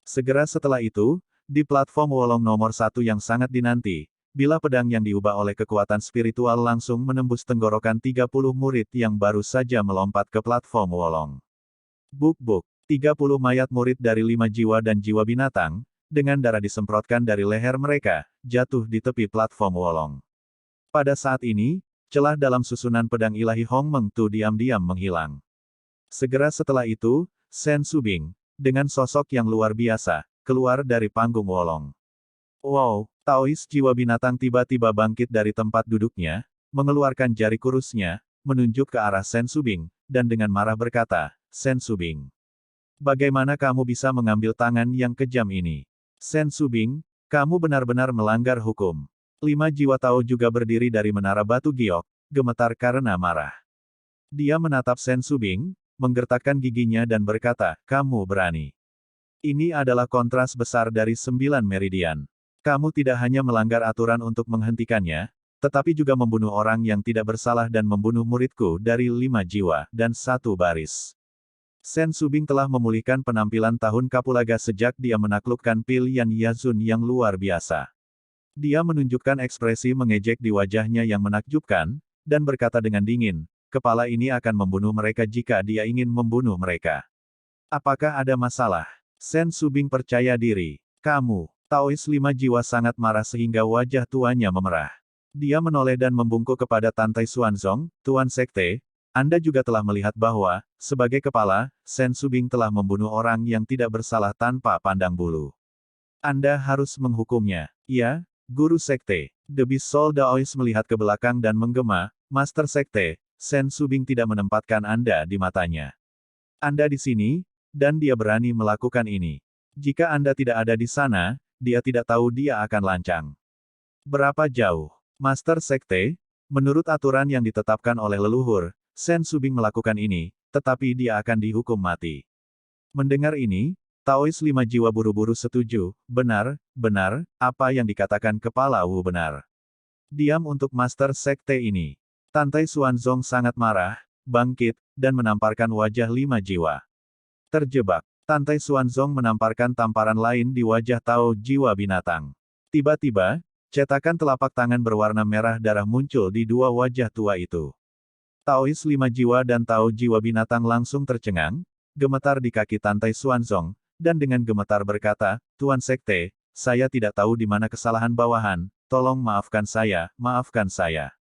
Segera setelah itu, di platform Wolong nomor 1 yang sangat dinanti, bila pedang yang diubah oleh kekuatan spiritual langsung menembus tenggorokan 30 murid yang baru saja melompat ke platform Wolong. Buk-buk, 30 mayat murid dari 5 jiwa dan jiwa binatang, dengan darah disemprotkan dari leher mereka, jatuh di tepi platform Wolong. Pada saat ini, celah dalam susunan pedang ilahi Hong Meng Tu diam-diam menghilang. Segera setelah itu, Sen Subing, dengan sosok yang luar biasa, keluar dari panggung Wolong. Wow, Taois jiwa binatang tiba-tiba bangkit dari tempat duduknya, mengeluarkan jari kurusnya, menunjuk ke arah Sen Subing, dan dengan marah berkata, Sen Subing. Bagaimana kamu bisa mengambil tangan yang kejam ini? Sen Subing, kamu benar-benar melanggar hukum. 5 jiwa Tao juga berdiri dari menara batu giok, gemetar karena marah. Dia menatap Sen Subing, menggertakkan giginya dan berkata, kamu berani. Ini adalah kontras besar dari 9 meridian. Kamu tidak hanya melanggar aturan untuk menghentikannya, tetapi juga membunuh orang yang tidak bersalah dan membunuh muridku dari 5 jiwa dan 1 baris. Sen Subing telah memulihkan penampilan tahun Kapulaga sejak dia menaklukkan Pil Yan Yazun yang luar biasa. Dia menunjukkan ekspresi mengejek di wajahnya yang menakjubkan, dan berkata dengan dingin, kepala ini akan membunuh mereka jika dia ingin membunuh mereka. Apakah ada masalah? Sen Subing percaya diri. Kamu, Taois 5 jiwa sangat marah sehingga wajah tuannya memerah. Dia menoleh dan membungkuk kepada Tantai Xuanzong, Tuan Sekte, Anda juga telah melihat bahwa, sebagai kepala, Sen Subing telah membunuh orang yang tidak bersalah tanpa pandang bulu. Anda harus menghukumnya. Ya, Guru Sekte. The Beast Soul Daois melihat ke belakang dan menggema, Master Sekte, Sen Subing tidak menempatkan Anda di matanya. Anda di sini, dan dia berani melakukan ini. Jika Anda tidak ada di sana, dia tidak tahu dia akan lancang. Berapa jauh? Master Sekte, menurut aturan yang ditetapkan oleh leluhur, Sen Subing melakukan ini, tetapi dia akan dihukum mati. Mendengar ini, Taois 5 jiwa buru-buru setuju, benar, apa yang dikatakan Kepala Wu benar. Diam untuk Master Sekte ini. Tantai Xuanzong sangat marah, bangkit, dan menamparkan wajah 5 jiwa. Terjebak. Tantai Xuanzong menamparkan tamparan lain di wajah Tao jiwa binatang. Tiba-tiba, cetakan telapak tangan berwarna merah darah muncul di dua wajah tua itu. Taois 5 jiwa dan Tao jiwa binatang langsung tercengang, gemetar di kaki Tantai Xuanzong, dan dengan gemetar berkata, Tuan Sekte, saya tidak tahu di mana kesalahan bawahan, tolong maafkan saya, maafkan saya.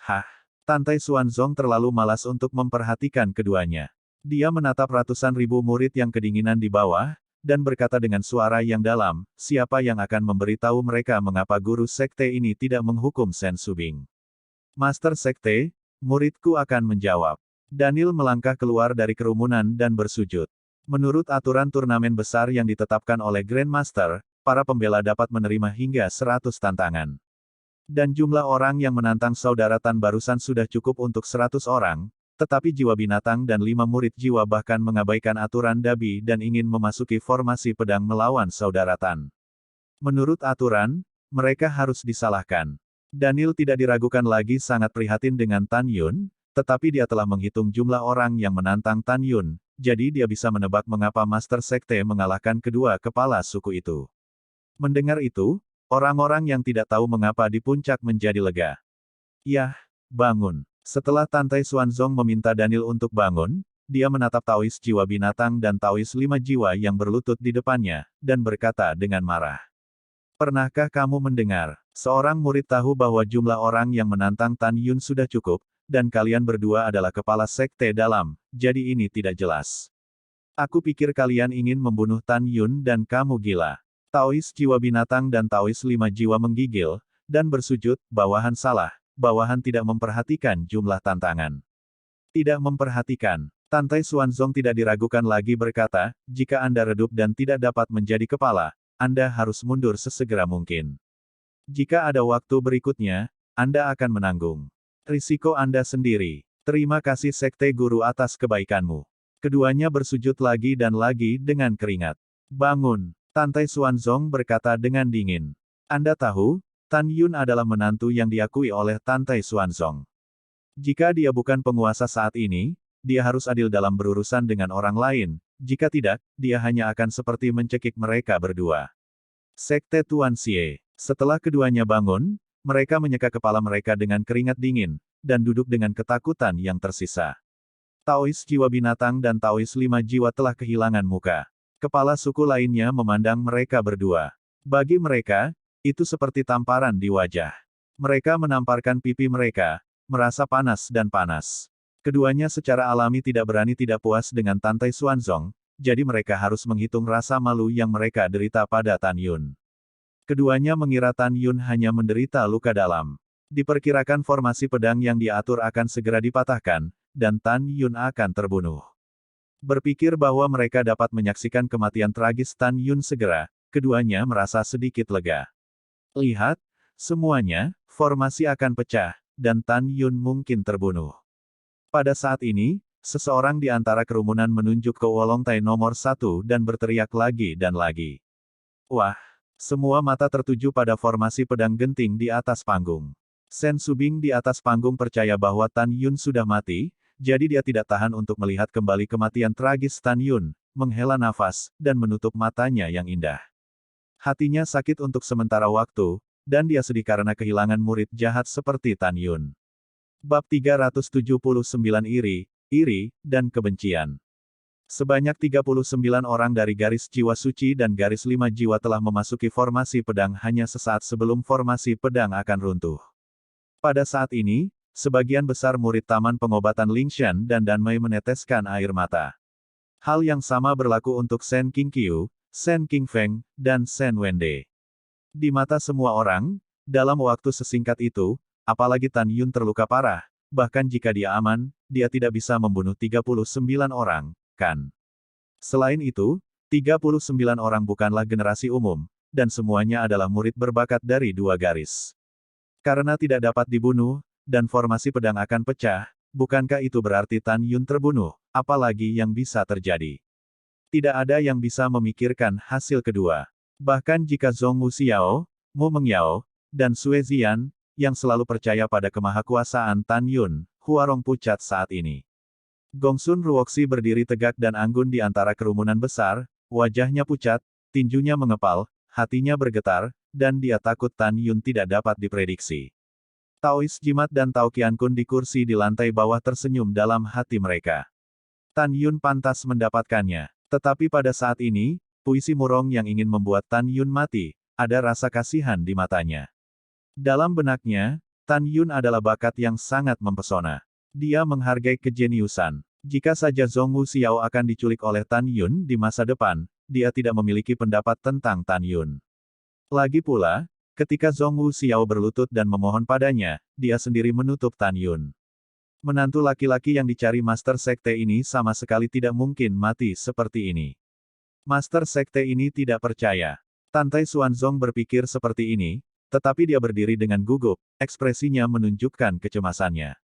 Hah? Tantai Xuanzong terlalu malas untuk memperhatikan keduanya. Dia menatap ratusan ribu murid yang kedinginan di bawah, dan berkata dengan suara yang dalam, siapa yang akan memberitahu mereka mengapa guru sekte ini tidak menghukum Sen Subing? Master Sekte, muridku akan menjawab. Daniel melangkah keluar dari kerumunan dan bersujud. Menurut aturan turnamen besar yang ditetapkan oleh Grandmaster, para pembela dapat menerima hingga 100 tantangan. Dan jumlah orang yang menantang saudara Tan barusan sudah cukup untuk 100 orang, tetapi jiwa binatang dan 5 murid jiwa bahkan mengabaikan aturan Dabi dan ingin memasuki formasi pedang melawan saudara Tan. Menurut aturan, mereka harus disalahkan. Daniel tidak diragukan lagi sangat prihatin dengan Tan Yun, tetapi dia telah menghitung jumlah orang yang menantang Tan Yun, jadi dia bisa menebak mengapa Master Sekte mengalahkan kedua kepala suku itu. Mendengar itu, orang-orang yang tidak tahu mengapa di puncak menjadi lega. Yah, bangun. Setelah Tantai Xuanzong meminta Daniel untuk bangun, dia menatap Taois jiwa binatang dan Taois 5 jiwa yang berlutut di depannya, dan berkata dengan marah. Pernahkah kamu mendengar, seorang murid tahu bahwa jumlah orang yang menantang Tan Yun sudah cukup, dan kalian berdua adalah kepala sekte dalam, jadi ini tidak jelas. Aku pikir kalian ingin membunuh Tan Yun dan kamu gila. Taois jiwa binatang dan Taois 5 jiwa menggigil, dan bersujud, bawahan salah. Bawahan tidak memperhatikan jumlah tantangan. Tidak memperhatikan. Tantai Xuanzong tidak diragukan lagi berkata, jika Anda redup dan tidak dapat menjadi kepala, Anda harus mundur sesegera mungkin. Jika ada waktu berikutnya, Anda akan menanggung risiko Anda sendiri. Terima kasih Sekte Guru atas kebaikanmu. Keduanya bersujud lagi dan lagi dengan keringat. Bangun. Tantai Xuanzong berkata dengan dingin. Anda tahu, Tan Yun adalah menantu yang diakui oleh Tantai Xuanzong. Jika dia bukan penguasa saat ini, dia harus adil dalam berurusan dengan orang lain, jika tidak, dia hanya akan seperti mencekik mereka berdua. Sekte Tuan Xie. Setelah keduanya bangun, mereka menyeka kepala mereka dengan keringat dingin, dan duduk dengan ketakutan yang tersisa. Taois jiwa binatang dan Taois 5 jiwa telah kehilangan muka. Kepala suku lainnya memandang mereka berdua. Bagi mereka, itu seperti tamparan di wajah. Mereka menamparkan pipi mereka, merasa panas dan panas. Keduanya secara alami tidak berani tidak puas dengan Tantai Xuanzong, jadi mereka harus menghitung rasa malu yang mereka derita pada Tan Yun. Keduanya mengira Tan Yun hanya menderita luka dalam. Diperkirakan formasi pedang yang diatur akan segera dipatahkan, dan Tan Yun akan terbunuh. Berpikir bahwa mereka dapat menyaksikan kematian tragis Tan Yun segera, keduanya merasa sedikit lega. Lihat, semuanya, formasi akan pecah, dan Tan Yun mungkin terbunuh. Pada saat ini, seseorang di antara kerumunan menunjuk ke Wolongtai nomor 1 dan berteriak lagi dan lagi. Wah! Semua mata tertuju pada formasi pedang genting di atas panggung. Sen Subing di atas panggung percaya bahwa Tan Yun sudah mati, jadi dia tidak tahan untuk melihat kembali kematian tragis Tan Yun, menghela nafas, dan menutup matanya yang indah. Hatinya sakit untuk sementara waktu, dan dia sedih karena kehilangan murid jahat seperti Tan Yun. Bab 379 Iri, dan Kebencian. Sebanyak 39 orang dari garis jiwa suci dan garis 5 jiwa telah memasuki formasi pedang hanya sesaat sebelum formasi pedang akan runtuh. Pada saat ini, sebagian besar murid Taman Pengobatan Lingshan dan Danmei meneteskan air mata. Hal yang sama berlaku untuk Sen Qingqiu, Sen Qingfeng, dan Sen Wende. Di mata semua orang, dalam waktu sesingkat itu, apalagi Tan Yun terluka parah, bahkan jika dia aman, dia tidak bisa membunuh 39 orang, kan? Selain itu, 39 orang bukanlah generasi umum, dan semuanya adalah murid berbakat dari 2 garis. Karena tidak dapat dibunuh, dan formasi pedang akan pecah, bukankah itu berarti Tan Yun terbunuh, apalagi yang bisa terjadi? Tidak ada yang bisa memikirkan hasil kedua. Bahkan jika Zhong Wuxiao, Mu Mengyao, dan Sue Zian, yang selalu percaya pada kemahakuasaan Tan Yun, Huarong pucat saat ini. Gongsun Ruoxi berdiri tegak dan anggun di antara kerumunan besar, wajahnya pucat, tinjunya mengepal, hatinya bergetar, dan dia takut Tan Yun tidak dapat diprediksi. Taois Jimat dan Tao Qiankun di kursi di lantai bawah tersenyum dalam hati mereka. Tan Yun pantas mendapatkannya. Tetapi pada saat ini, puisi murong yang ingin membuat Tan Yun mati, ada rasa kasihan di matanya. Dalam benaknya, Tan Yun adalah bakat yang sangat mempesona. Dia menghargai kejeniusan. Jika saja Zhong Wuxiao akan diculik oleh Tan Yun di masa depan, dia tidak memiliki pendapat tentang Tan Yun. Lagi pula, ketika Zhong Wuxiao berlutut dan memohon padanya, dia sendiri menutup Tan Yun. Menantu laki-laki yang dicari Master Sekte ini sama sekali tidak mungkin mati seperti ini. Master Sekte ini tidak percaya. Tantai Xuanzong berpikir seperti ini, tetapi dia berdiri dengan gugup, ekspresinya menunjukkan kecemasannya.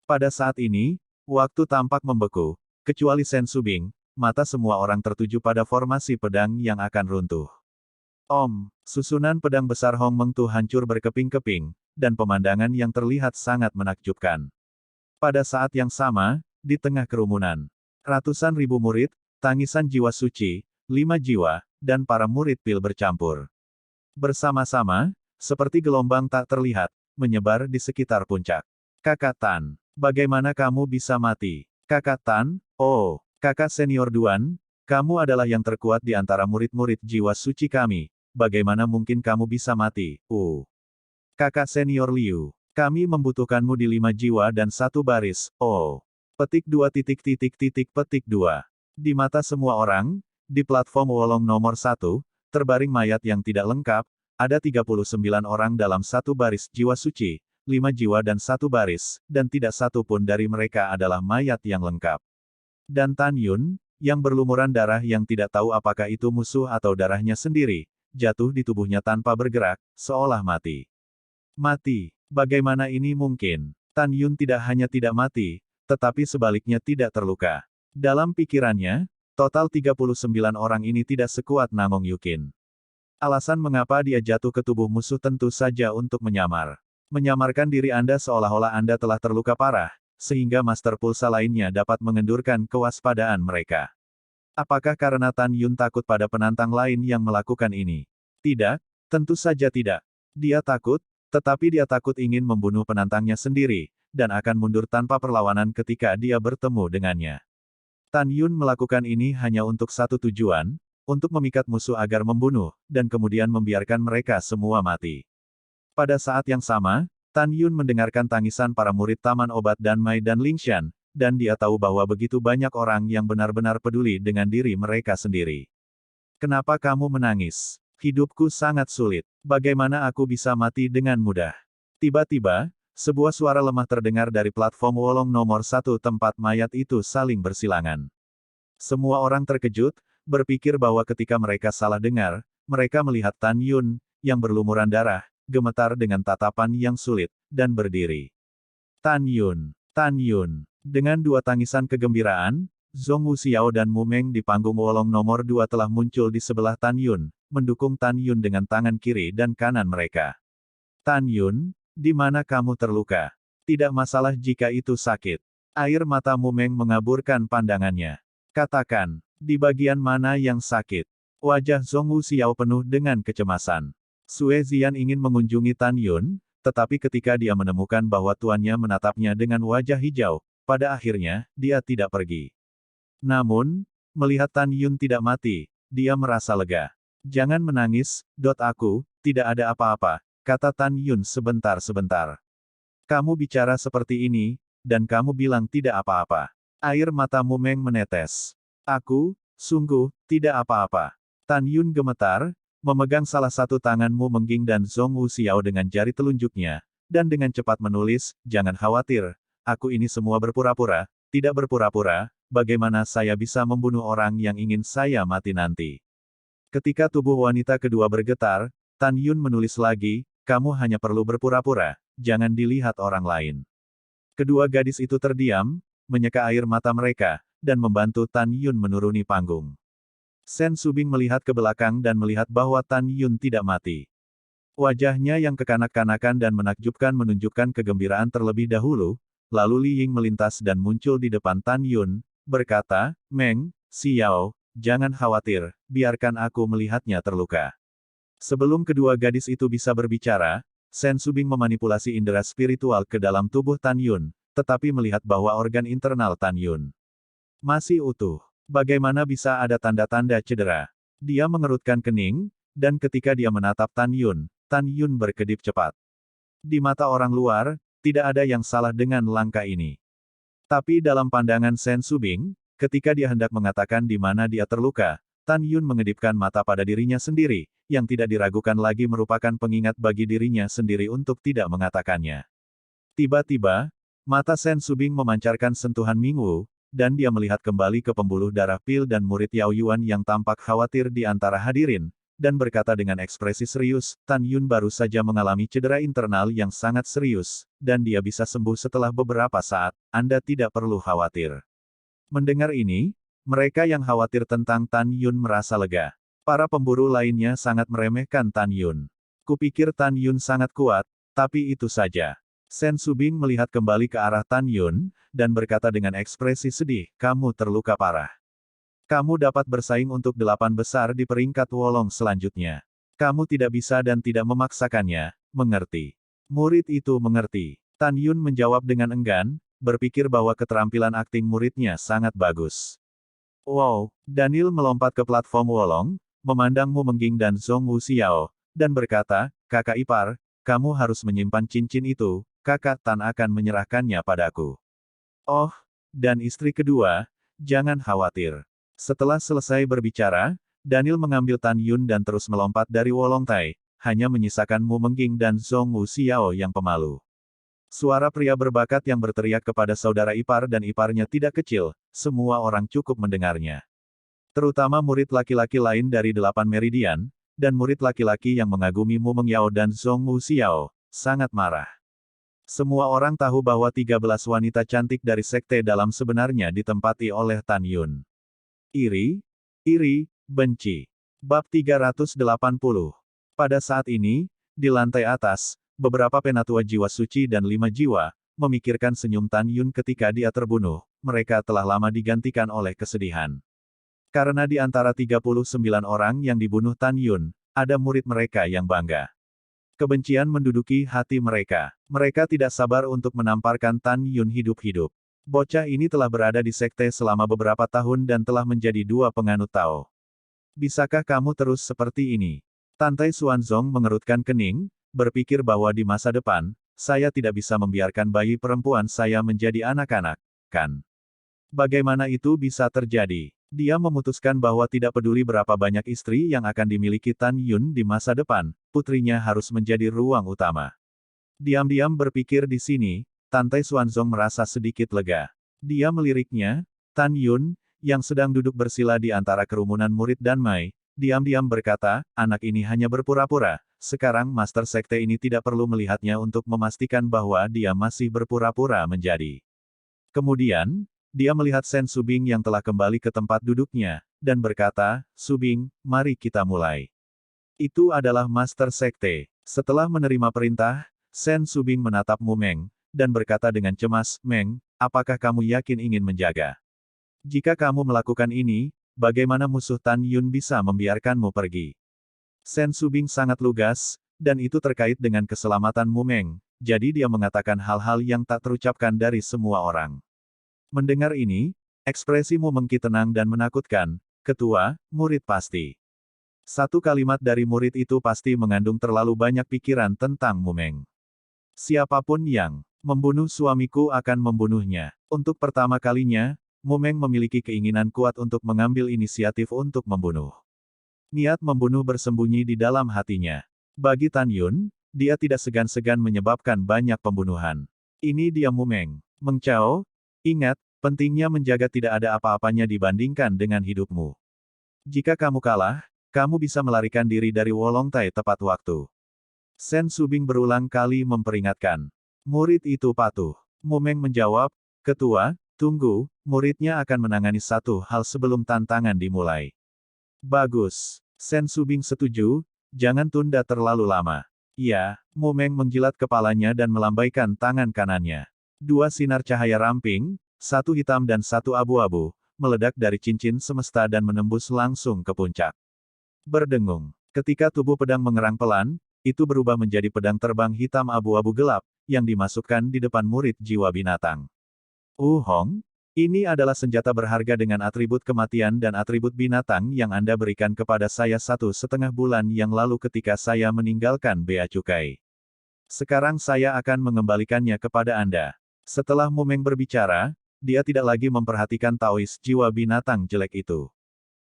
Pada saat ini, waktu tampak membeku, kecuali Sen Subing, mata semua orang tertuju pada formasi pedang yang akan runtuh. Susunan pedang besar Hong Mengtu hancur berkeping-keping, dan pemandangan yang terlihat sangat menakjubkan. Pada saat yang sama, di tengah kerumunan, ratusan ribu murid, tangisan jiwa suci, 5 jiwa, dan para murid pil bercampur. Bersama-sama, seperti gelombang tak terlihat, menyebar di sekitar puncak. Kakak Tan, bagaimana kamu bisa mati? Kakak Tan, oh, kakak senior Duan, kamu adalah yang terkuat di antara murid-murid jiwa suci kami. Bagaimana mungkin kamu bisa mati? Kakak senior Liu, kami membutuhkanmu di 5 jiwa dan 1 baris. Petik 2 titik titik titik petik 2. Di mata semua orang, di platform Wolong nomor 1, terbaring mayat yang tidak lengkap, ada 39 orang dalam 1 baris jiwa suci, 5 jiwa dan 1 baris, dan tidak satu pun dari mereka adalah mayat yang lengkap. Dan Tan Yun, yang berlumuran darah yang tidak tahu apakah itu musuh atau darahnya sendiri, jatuh di tubuhnya tanpa bergerak, seolah mati. Mati. Bagaimana ini mungkin? Tan Yun tidak hanya tidak mati, tetapi sebaliknya tidak terluka. Dalam pikirannya, total 39 orang ini tidak sekuat Namong Yukin. Alasan mengapa dia jatuh ke tubuh musuh tentu saja untuk menyamar. Menyamarkan diri Anda seolah-olah Anda telah terluka parah, sehingga Master Pulsa lainnya dapat mengendurkan kewaspadaan mereka. Apakah karena Tan Yun takut pada penantang lain yang melakukan ini? Tidak, tentu saja tidak. Dia takut, tetapi dia takut ingin membunuh penantangnya sendiri, dan akan mundur tanpa perlawanan ketika dia bertemu dengannya. Tan Yun melakukan ini hanya untuk satu tujuan, untuk memikat musuh agar membunuh, dan kemudian membiarkan mereka semua mati. Pada saat yang sama, Tan Yun mendengarkan tangisan para murid Taman Obat Danmai dan Lingshan, dan dia tahu bahwa begitu banyak orang yang benar-benar peduli dengan diri mereka sendiri. Kenapa kamu menangis? Hidupku sangat sulit. Bagaimana aku bisa mati dengan mudah? Tiba-tiba, sebuah suara lemah terdengar dari platform Wolong nomor 1 tempat mayat itu saling bersilangan. Semua orang terkejut, berpikir bahwa ketika mereka salah dengar, mereka melihat Tan Yun, yang berlumuran darah, gemetar dengan tatapan yang sulit, dan berdiri. Tan Yun. Tan Yun. Dengan 2 tangisan kegembiraan, Zhong Wuxiao dan Mu Meng di panggung Wolong nomor 2 telah muncul di sebelah Tan Yun, mendukung Tan Yun dengan tangan kiri dan kanan mereka. Tan Yun, di mana kamu terluka? Tidak masalah jika itu sakit. Air mata Mu Meng mengaburkan pandangannya. Katakan, di bagian mana yang sakit? Wajah Zhong Wuxiao penuh dengan kecemasan. Sue Zian ingin mengunjungi Tan Yun, tetapi ketika dia menemukan bahwa tuannya menatapnya dengan wajah hijau, pada akhirnya, dia tidak pergi. Namun, melihat Tan Yun tidak mati, dia merasa lega. Jangan menangis, aku, tidak ada apa-apa, kata Tan Yun sebentar-sebentar. Kamu bicara seperti ini, dan kamu bilang tidak apa-apa. Air mata Mu Meng menetes. Aku, sungguh, tidak apa-apa. Tan Yun gemetar, memegang salah satu tangan Mu Mengging dan Zhong Wuxiao dengan jari telunjuknya, dan dengan cepat menulis, jangan khawatir, aku ini semua berpura-pura, tidak berpura-pura, bagaimana saya bisa membunuh orang yang ingin saya mati nanti. Ketika tubuh wanita kedua bergetar, Tan Yun menulis lagi, kamu hanya perlu berpura-pura, jangan dilihat orang lain. Kedua gadis itu terdiam, menyeka air mata mereka, dan membantu Tan Yun menuruni panggung. Sen Subing melihat ke belakang dan melihat bahwa Tan Yun tidak mati. Wajahnya yang kekanak-kanakan dan menakjubkan menunjukkan kegembiraan terlebih dahulu, lalu Li Ying melintas dan muncul di depan Tan Yun, berkata, Meng, Xiao, jangan khawatir, biarkan aku melihatnya terluka. Sebelum kedua gadis itu bisa berbicara, Sen Subing memanipulasi indera spiritual ke dalam tubuh Tan Yun, tetapi melihat bahwa organ internal Tan Yun Masih utuh. Bagaimana bisa ada tanda-tanda cedera? Dia mengerutkan kening, dan ketika dia menatap Tan Yun berkedip cepat. Di mata orang luar, tidak ada yang salah dengan langkah ini. Tapi dalam pandangan Sen Subing, ketika dia hendak mengatakan di mana dia terluka, Tan Yun mengedipkan mata pada dirinya sendiri, yang tidak diragukan lagi merupakan pengingat bagi dirinya sendiri untuk tidak mengatakannya. Tiba-tiba, mata Sen Subing memancarkan sentuhan Mingwu, dan dia melihat kembali ke pembuluh darah Pil dan murid Yao Yuan yang tampak khawatir di antara hadirin, dan berkata dengan ekspresi serius, Tan Yun baru saja mengalami cedera internal yang sangat serius, dan dia bisa sembuh setelah beberapa saat, Anda tidak perlu khawatir. Mendengar ini, mereka yang khawatir tentang Tan Yun merasa lega. Para pemburu lainnya sangat meremehkan Tan Yun. Kupikir Tan Yun sangat kuat, tapi itu saja. Sen Subing melihat kembali ke arah Tan Yun, dan berkata dengan ekspresi sedih, kamu terluka parah. Kamu dapat bersaing untuk 8 besar di peringkat Wolong selanjutnya. Kamu tidak bisa dan tidak memaksakannya, mengerti? Murid itu mengerti. Tan Yun menjawab dengan enggan, berpikir bahwa keterampilan akting muridnya sangat bagus. Wow, Daniel melompat ke platform Wolong, memandang Mu Mengging dan Zhong Wuxiao, dan berkata, kakak ipar, kamu harus menyimpan cincin itu, kakak Tan akan menyerahkannya padaku. Oh, dan istri kedua, jangan khawatir. Setelah selesai berbicara, Daniel mengambil Tan Yun dan terus melompat dari Wolong Tai, hanya menyisakan Mu Mengging dan Zhong Wuxiao yang pemalu. Suara pria berbakat yang berteriak kepada saudara ipar dan iparnya tidak kecil, semua orang cukup mendengarnya. Terutama murid laki-laki lain dari 8 Meridian, dan murid laki-laki yang mengagumi Mu Mengyao dan Zhong Wuxiao, sangat marah. Semua orang tahu bahwa 13 wanita cantik dari sekte dalam sebenarnya ditempati oleh Tan Yun. Iri, benci. Bab 380. Pada saat ini, di lantai atas, beberapa penatua jiwa suci dan 5 jiwa, memikirkan senyum Tan Yun ketika dia terbunuh, mereka telah lama digantikan oleh kesedihan. Karena di antara 39 orang yang dibunuh Tan Yun, ada murid mereka yang bangga. Kebencian menduduki hati mereka. Mereka tidak sabar untuk menamparkan Tan Yun hidup-hidup. Bocah ini telah berada di sekte selama beberapa tahun dan telah menjadi 2 penganut Tao. Bisakah kamu terus seperti ini? Tantai Xuanzong mengerutkan kening, berpikir bahwa di masa depan, saya tidak bisa membiarkan bayi perempuan saya menjadi anak-anak, kan? Bagaimana itu bisa terjadi? Dia memutuskan bahwa tidak peduli berapa banyak istri yang akan dimiliki Tan Yun di masa depan, putrinya harus menjadi ruang utama. Diam-diam berpikir di sini, Tantai Xuanzong merasa sedikit lega. Dia meliriknya, Tan Yun, yang sedang duduk bersila di antara kerumunan murid dan Mai, diam-diam berkata, anak ini hanya berpura-pura, sekarang Master Sekte ini tidak perlu melihatnya untuk memastikan bahwa dia masih berpura-pura menjadi. Kemudian, dia melihat Sen Subing yang telah kembali ke tempat duduknya, dan berkata, Subing, mari kita mulai. Itu adalah Master Sekte. Setelah menerima perintah, Sen Subing menatap Mu Meng, dan berkata dengan cemas, Meng, apakah kamu yakin ingin menjaga? Jika kamu melakukan ini, bagaimana musuh Tan Yun bisa membiarkanmu pergi? Sen Subing sangat lugas, dan itu terkait dengan keselamatan Mu Meng, jadi dia mengatakan hal-hal yang tak terucapkan dari semua orang. Mendengar ini, ekspresi Mu Mengki tenang dan menakutkan, ketua, murid pasti. Satu kalimat dari murid itu pasti mengandung terlalu banyak pikiran tentang Mu Meng. Siapapun yang membunuh suamiku akan membunuhnya. Untuk pertama kalinya, Mu Meng memiliki keinginan kuat untuk mengambil inisiatif untuk membunuh. Niat membunuh bersembunyi di dalam hatinya. Bagi Tan Yun, dia tidak segan-segan menyebabkan banyak pembunuhan. Ini dia Mu Meng. Meng Chao, ingat, pentingnya menjaga tidak ada apa-apanya dibandingkan dengan hidupmu. Jika kamu kalah, kamu bisa melarikan diri dari Wolong Tai tepat waktu. Sen Subing berulang kali memperingatkan. Murid itu patuh. Mu Meng menjawab, ketua, tunggu, muridnya akan menangani satu hal sebelum tantangan dimulai. Bagus. Sen Subing setuju, jangan tunda terlalu lama. Ya, Mu Meng menjilat kepalanya dan melambaikan tangan kanannya. 2 sinar cahaya ramping, satu hitam dan satu abu-abu, meledak dari cincin semesta dan menembus langsung ke puncak. Berdengung. Ketika tubuh pedang mengerang pelan, itu berubah menjadi pedang terbang hitam abu-abu gelap, yang dimasukkan di depan murid jiwa binatang. Hong, Ini adalah senjata berharga dengan atribut kematian dan atribut binatang yang Anda berikan kepada saya 1,5 bulan yang lalu ketika saya meninggalkan Bea Cukai. Sekarang saya akan mengembalikannya kepada Anda. Setelah Mumeng berbicara, dia tidak lagi memperhatikan Taois jiwa binatang jelek itu.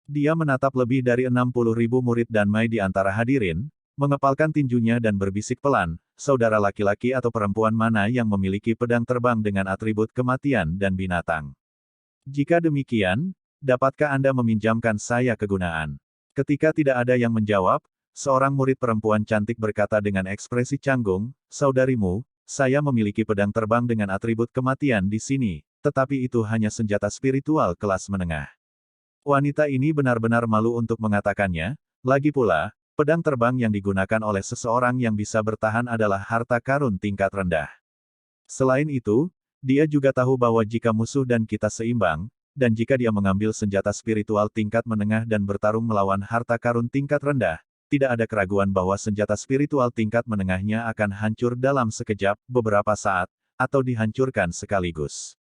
Dia menatap lebih dari 60.000 murid Danmai di antara hadirin, mengepalkan tinjunya dan berbisik pelan, saudara laki-laki atau perempuan mana yang memiliki pedang terbang dengan atribut kematian dan binatang. Jika demikian, dapatkah Anda meminjamkan saya kegunaan? Ketika tidak ada yang menjawab, seorang murid perempuan cantik berkata dengan ekspresi canggung, saudarimu, saya memiliki pedang terbang dengan atribut kematian di sini, tetapi itu hanya senjata spiritual kelas menengah. Wanita ini benar-benar malu untuk mengatakannya, lagi pula, pedang terbang yang digunakan oleh seseorang yang bisa bertahan adalah harta karun tingkat rendah. Selain itu, dia juga tahu bahwa jika musuh dan kita seimbang, dan jika dia mengambil senjata spiritual tingkat menengah dan bertarung melawan harta karun tingkat rendah, tidak ada keraguan bahwa senjata spiritual tingkat menengahnya akan hancur dalam sekejap, beberapa saat, atau dihancurkan sekaligus.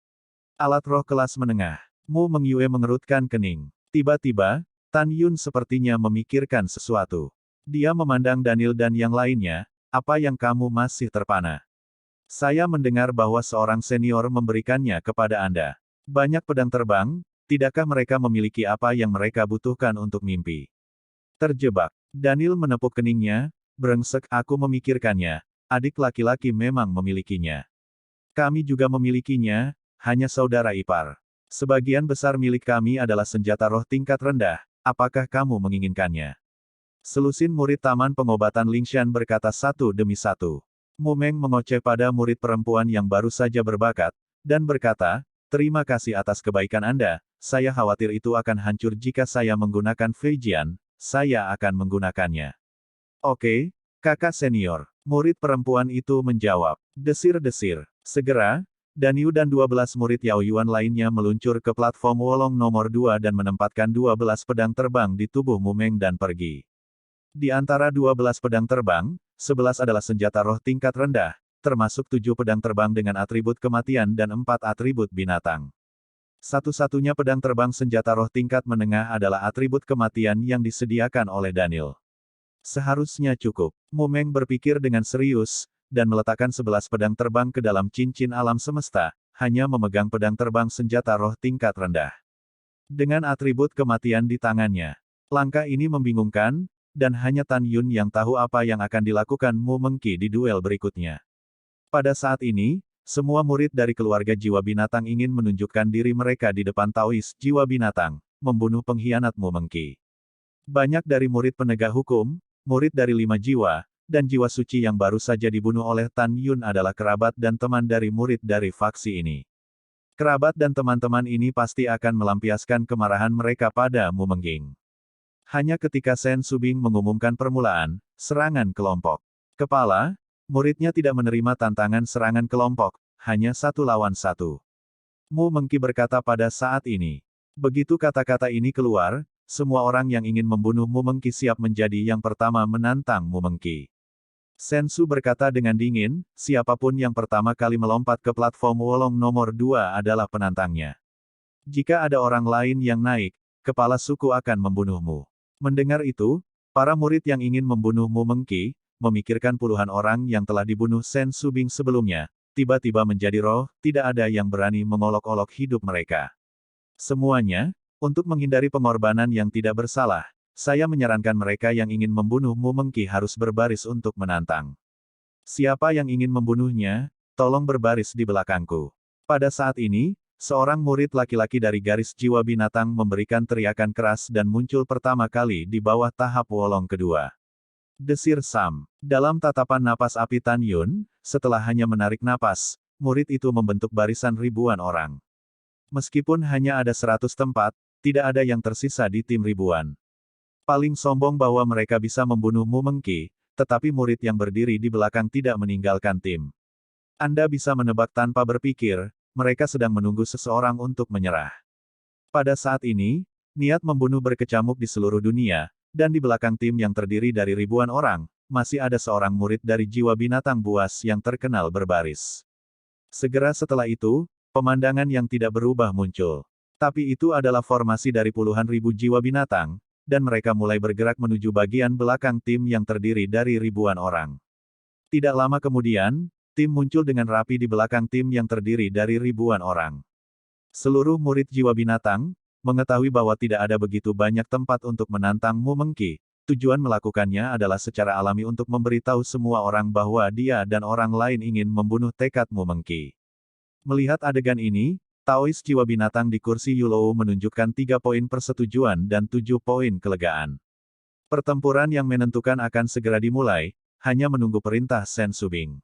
Alat roh kelas menengah. Mu Mengyue mengerutkan kening. Tiba-tiba, Tan Yun sepertinya memikirkan sesuatu. Dia memandang Daniel dan yang lainnya, apa yang kamu masih terpana? Saya mendengar bahwa seorang senior memberikannya kepada Anda. Banyak pedang terbang, tidakkah mereka memiliki apa yang mereka butuhkan untuk mimpi? Terjebak. Daniel menepuk keningnya, brengsek aku memikirkannya, adik laki-laki memang memilikinya. Kami juga memilikinya, hanya saudara ipar. Sebagian besar milik kami adalah senjata roh tingkat rendah, apakah kamu menginginkannya? Selusin murid Taman Pengobatan Lingshan berkata satu demi satu. Mumeng mengoceh pada murid perempuan yang baru saja berbakat, dan berkata, terima kasih atas kebaikan Anda, saya khawatir itu akan hancur jika saya menggunakan Feijian, saya akan menggunakannya. Oke, kakak senior. Murid perempuan itu menjawab. Desir-desir. Segera, Danyu dan 12 murid Yao Yuan lainnya meluncur ke platform Wolong nomor 2 dan menempatkan 12 pedang terbang di tubuh Mumeng dan pergi. Di antara 12 pedang terbang, 11 adalah senjata roh tingkat rendah, termasuk 7 pedang terbang dengan atribut kematian dan 4 atribut binatang. Satu-satunya pedang terbang senjata roh tingkat menengah adalah atribut kematian yang disediakan oleh Daniel. Seharusnya cukup. Mumeng berpikir dengan serius, dan meletakkan 11 pedang terbang ke dalam cincin alam semesta, hanya memegang pedang terbang senjata roh tingkat rendah. Dengan atribut kematian di tangannya. Langkah ini membingungkan, dan hanya Tan Yun yang tahu apa yang akan dilakukan Mu Mengqi di duel berikutnya. Pada saat ini, semua murid dari keluarga jiwa binatang ingin menunjukkan diri mereka di depan Taois jiwa binatang, membunuh pengkhianat Mu Mengqi. Banyak dari murid penegak hukum, murid dari 5 jiwa, dan jiwa suci yang baru saja dibunuh oleh Tan Yun adalah kerabat dan teman dari murid dari faksi ini. Kerabat dan teman-teman ini pasti akan melampiaskan kemarahan mereka pada Mu Mengging. Hanya ketika Sen Subing mengumumkan permulaan, serangan kelompok. Kepala, muridnya tidak menerima tantangan serangan kelompok, hanya 1 lawan 1. Mu Mengqi berkata pada saat ini. Begitu kata-kata ini keluar, semua orang yang ingin membunuh Mu Mengqi siap menjadi yang pertama menantang Mu Mengqi. Sensu berkata dengan dingin, siapapun yang pertama kali melompat ke platform Wolong nomor 2 adalah penantangnya. Jika ada orang lain yang naik, kepala suku akan membunuhmu. Mendengar itu, para murid yang ingin membunuh Mu Mengqi, memikirkan puluhan orang yang telah dibunuh Sen Subing sebelumnya, tiba-tiba menjadi roh, tidak ada yang berani mengolok-olok hidup mereka. Semuanya, untuk menghindari pengorbanan yang tidak bersalah, saya menyarankan mereka yang ingin membunuh Mu Mengqi harus berbaris untuk menantang. Siapa yang ingin membunuhnya, tolong berbaris di belakangku. Pada saat ini, seorang murid laki-laki dari garis jiwa binatang memberikan teriakan keras dan muncul pertama kali di bawah tahap Wolong kedua. Desir Sam. Dalam tatapan napas api Tan Yun, setelah hanya menarik napas, murid itu membentuk barisan ribuan orang. Meskipun hanya ada 100 tempat, tidak ada yang tersisa di tim ribuan. Paling sombong bahwa mereka bisa membunuh Mu Mengqi, tetapi murid yang berdiri di belakang tidak meninggalkan tim. Anda bisa menebak tanpa berpikir, mereka sedang menunggu seseorang untuk menyerah. Pada saat ini, niat membunuh berkecamuk di seluruh dunia, dan di belakang tim yang terdiri dari ribuan orang, masih ada seorang murid dari jiwa binatang buas yang terkenal berbaris. Segera setelah itu, pemandangan yang tidak berubah muncul. Tapi itu adalah formasi dari puluhan ribu jiwa binatang, dan mereka mulai bergerak menuju bagian belakang tim yang terdiri dari ribuan orang. Tidak lama kemudian, tim muncul dengan rapi di belakang tim yang terdiri dari ribuan orang. Seluruh murid jiwa binatang, mengetahui bahwa tidak ada begitu banyak tempat untuk menantang Mu Mengqi. Tujuan melakukannya adalah secara alami untuk memberitahu semua orang bahwa dia dan orang lain ingin membunuh tekad Mu Mengqi. Melihat adegan ini, Taois jiwa binatang di kursi Yulou menunjukkan 3 poin persetujuan dan 7 poin kelegaan. Pertempuran yang menentukan akan segera dimulai, hanya menunggu perintah Sen Subing.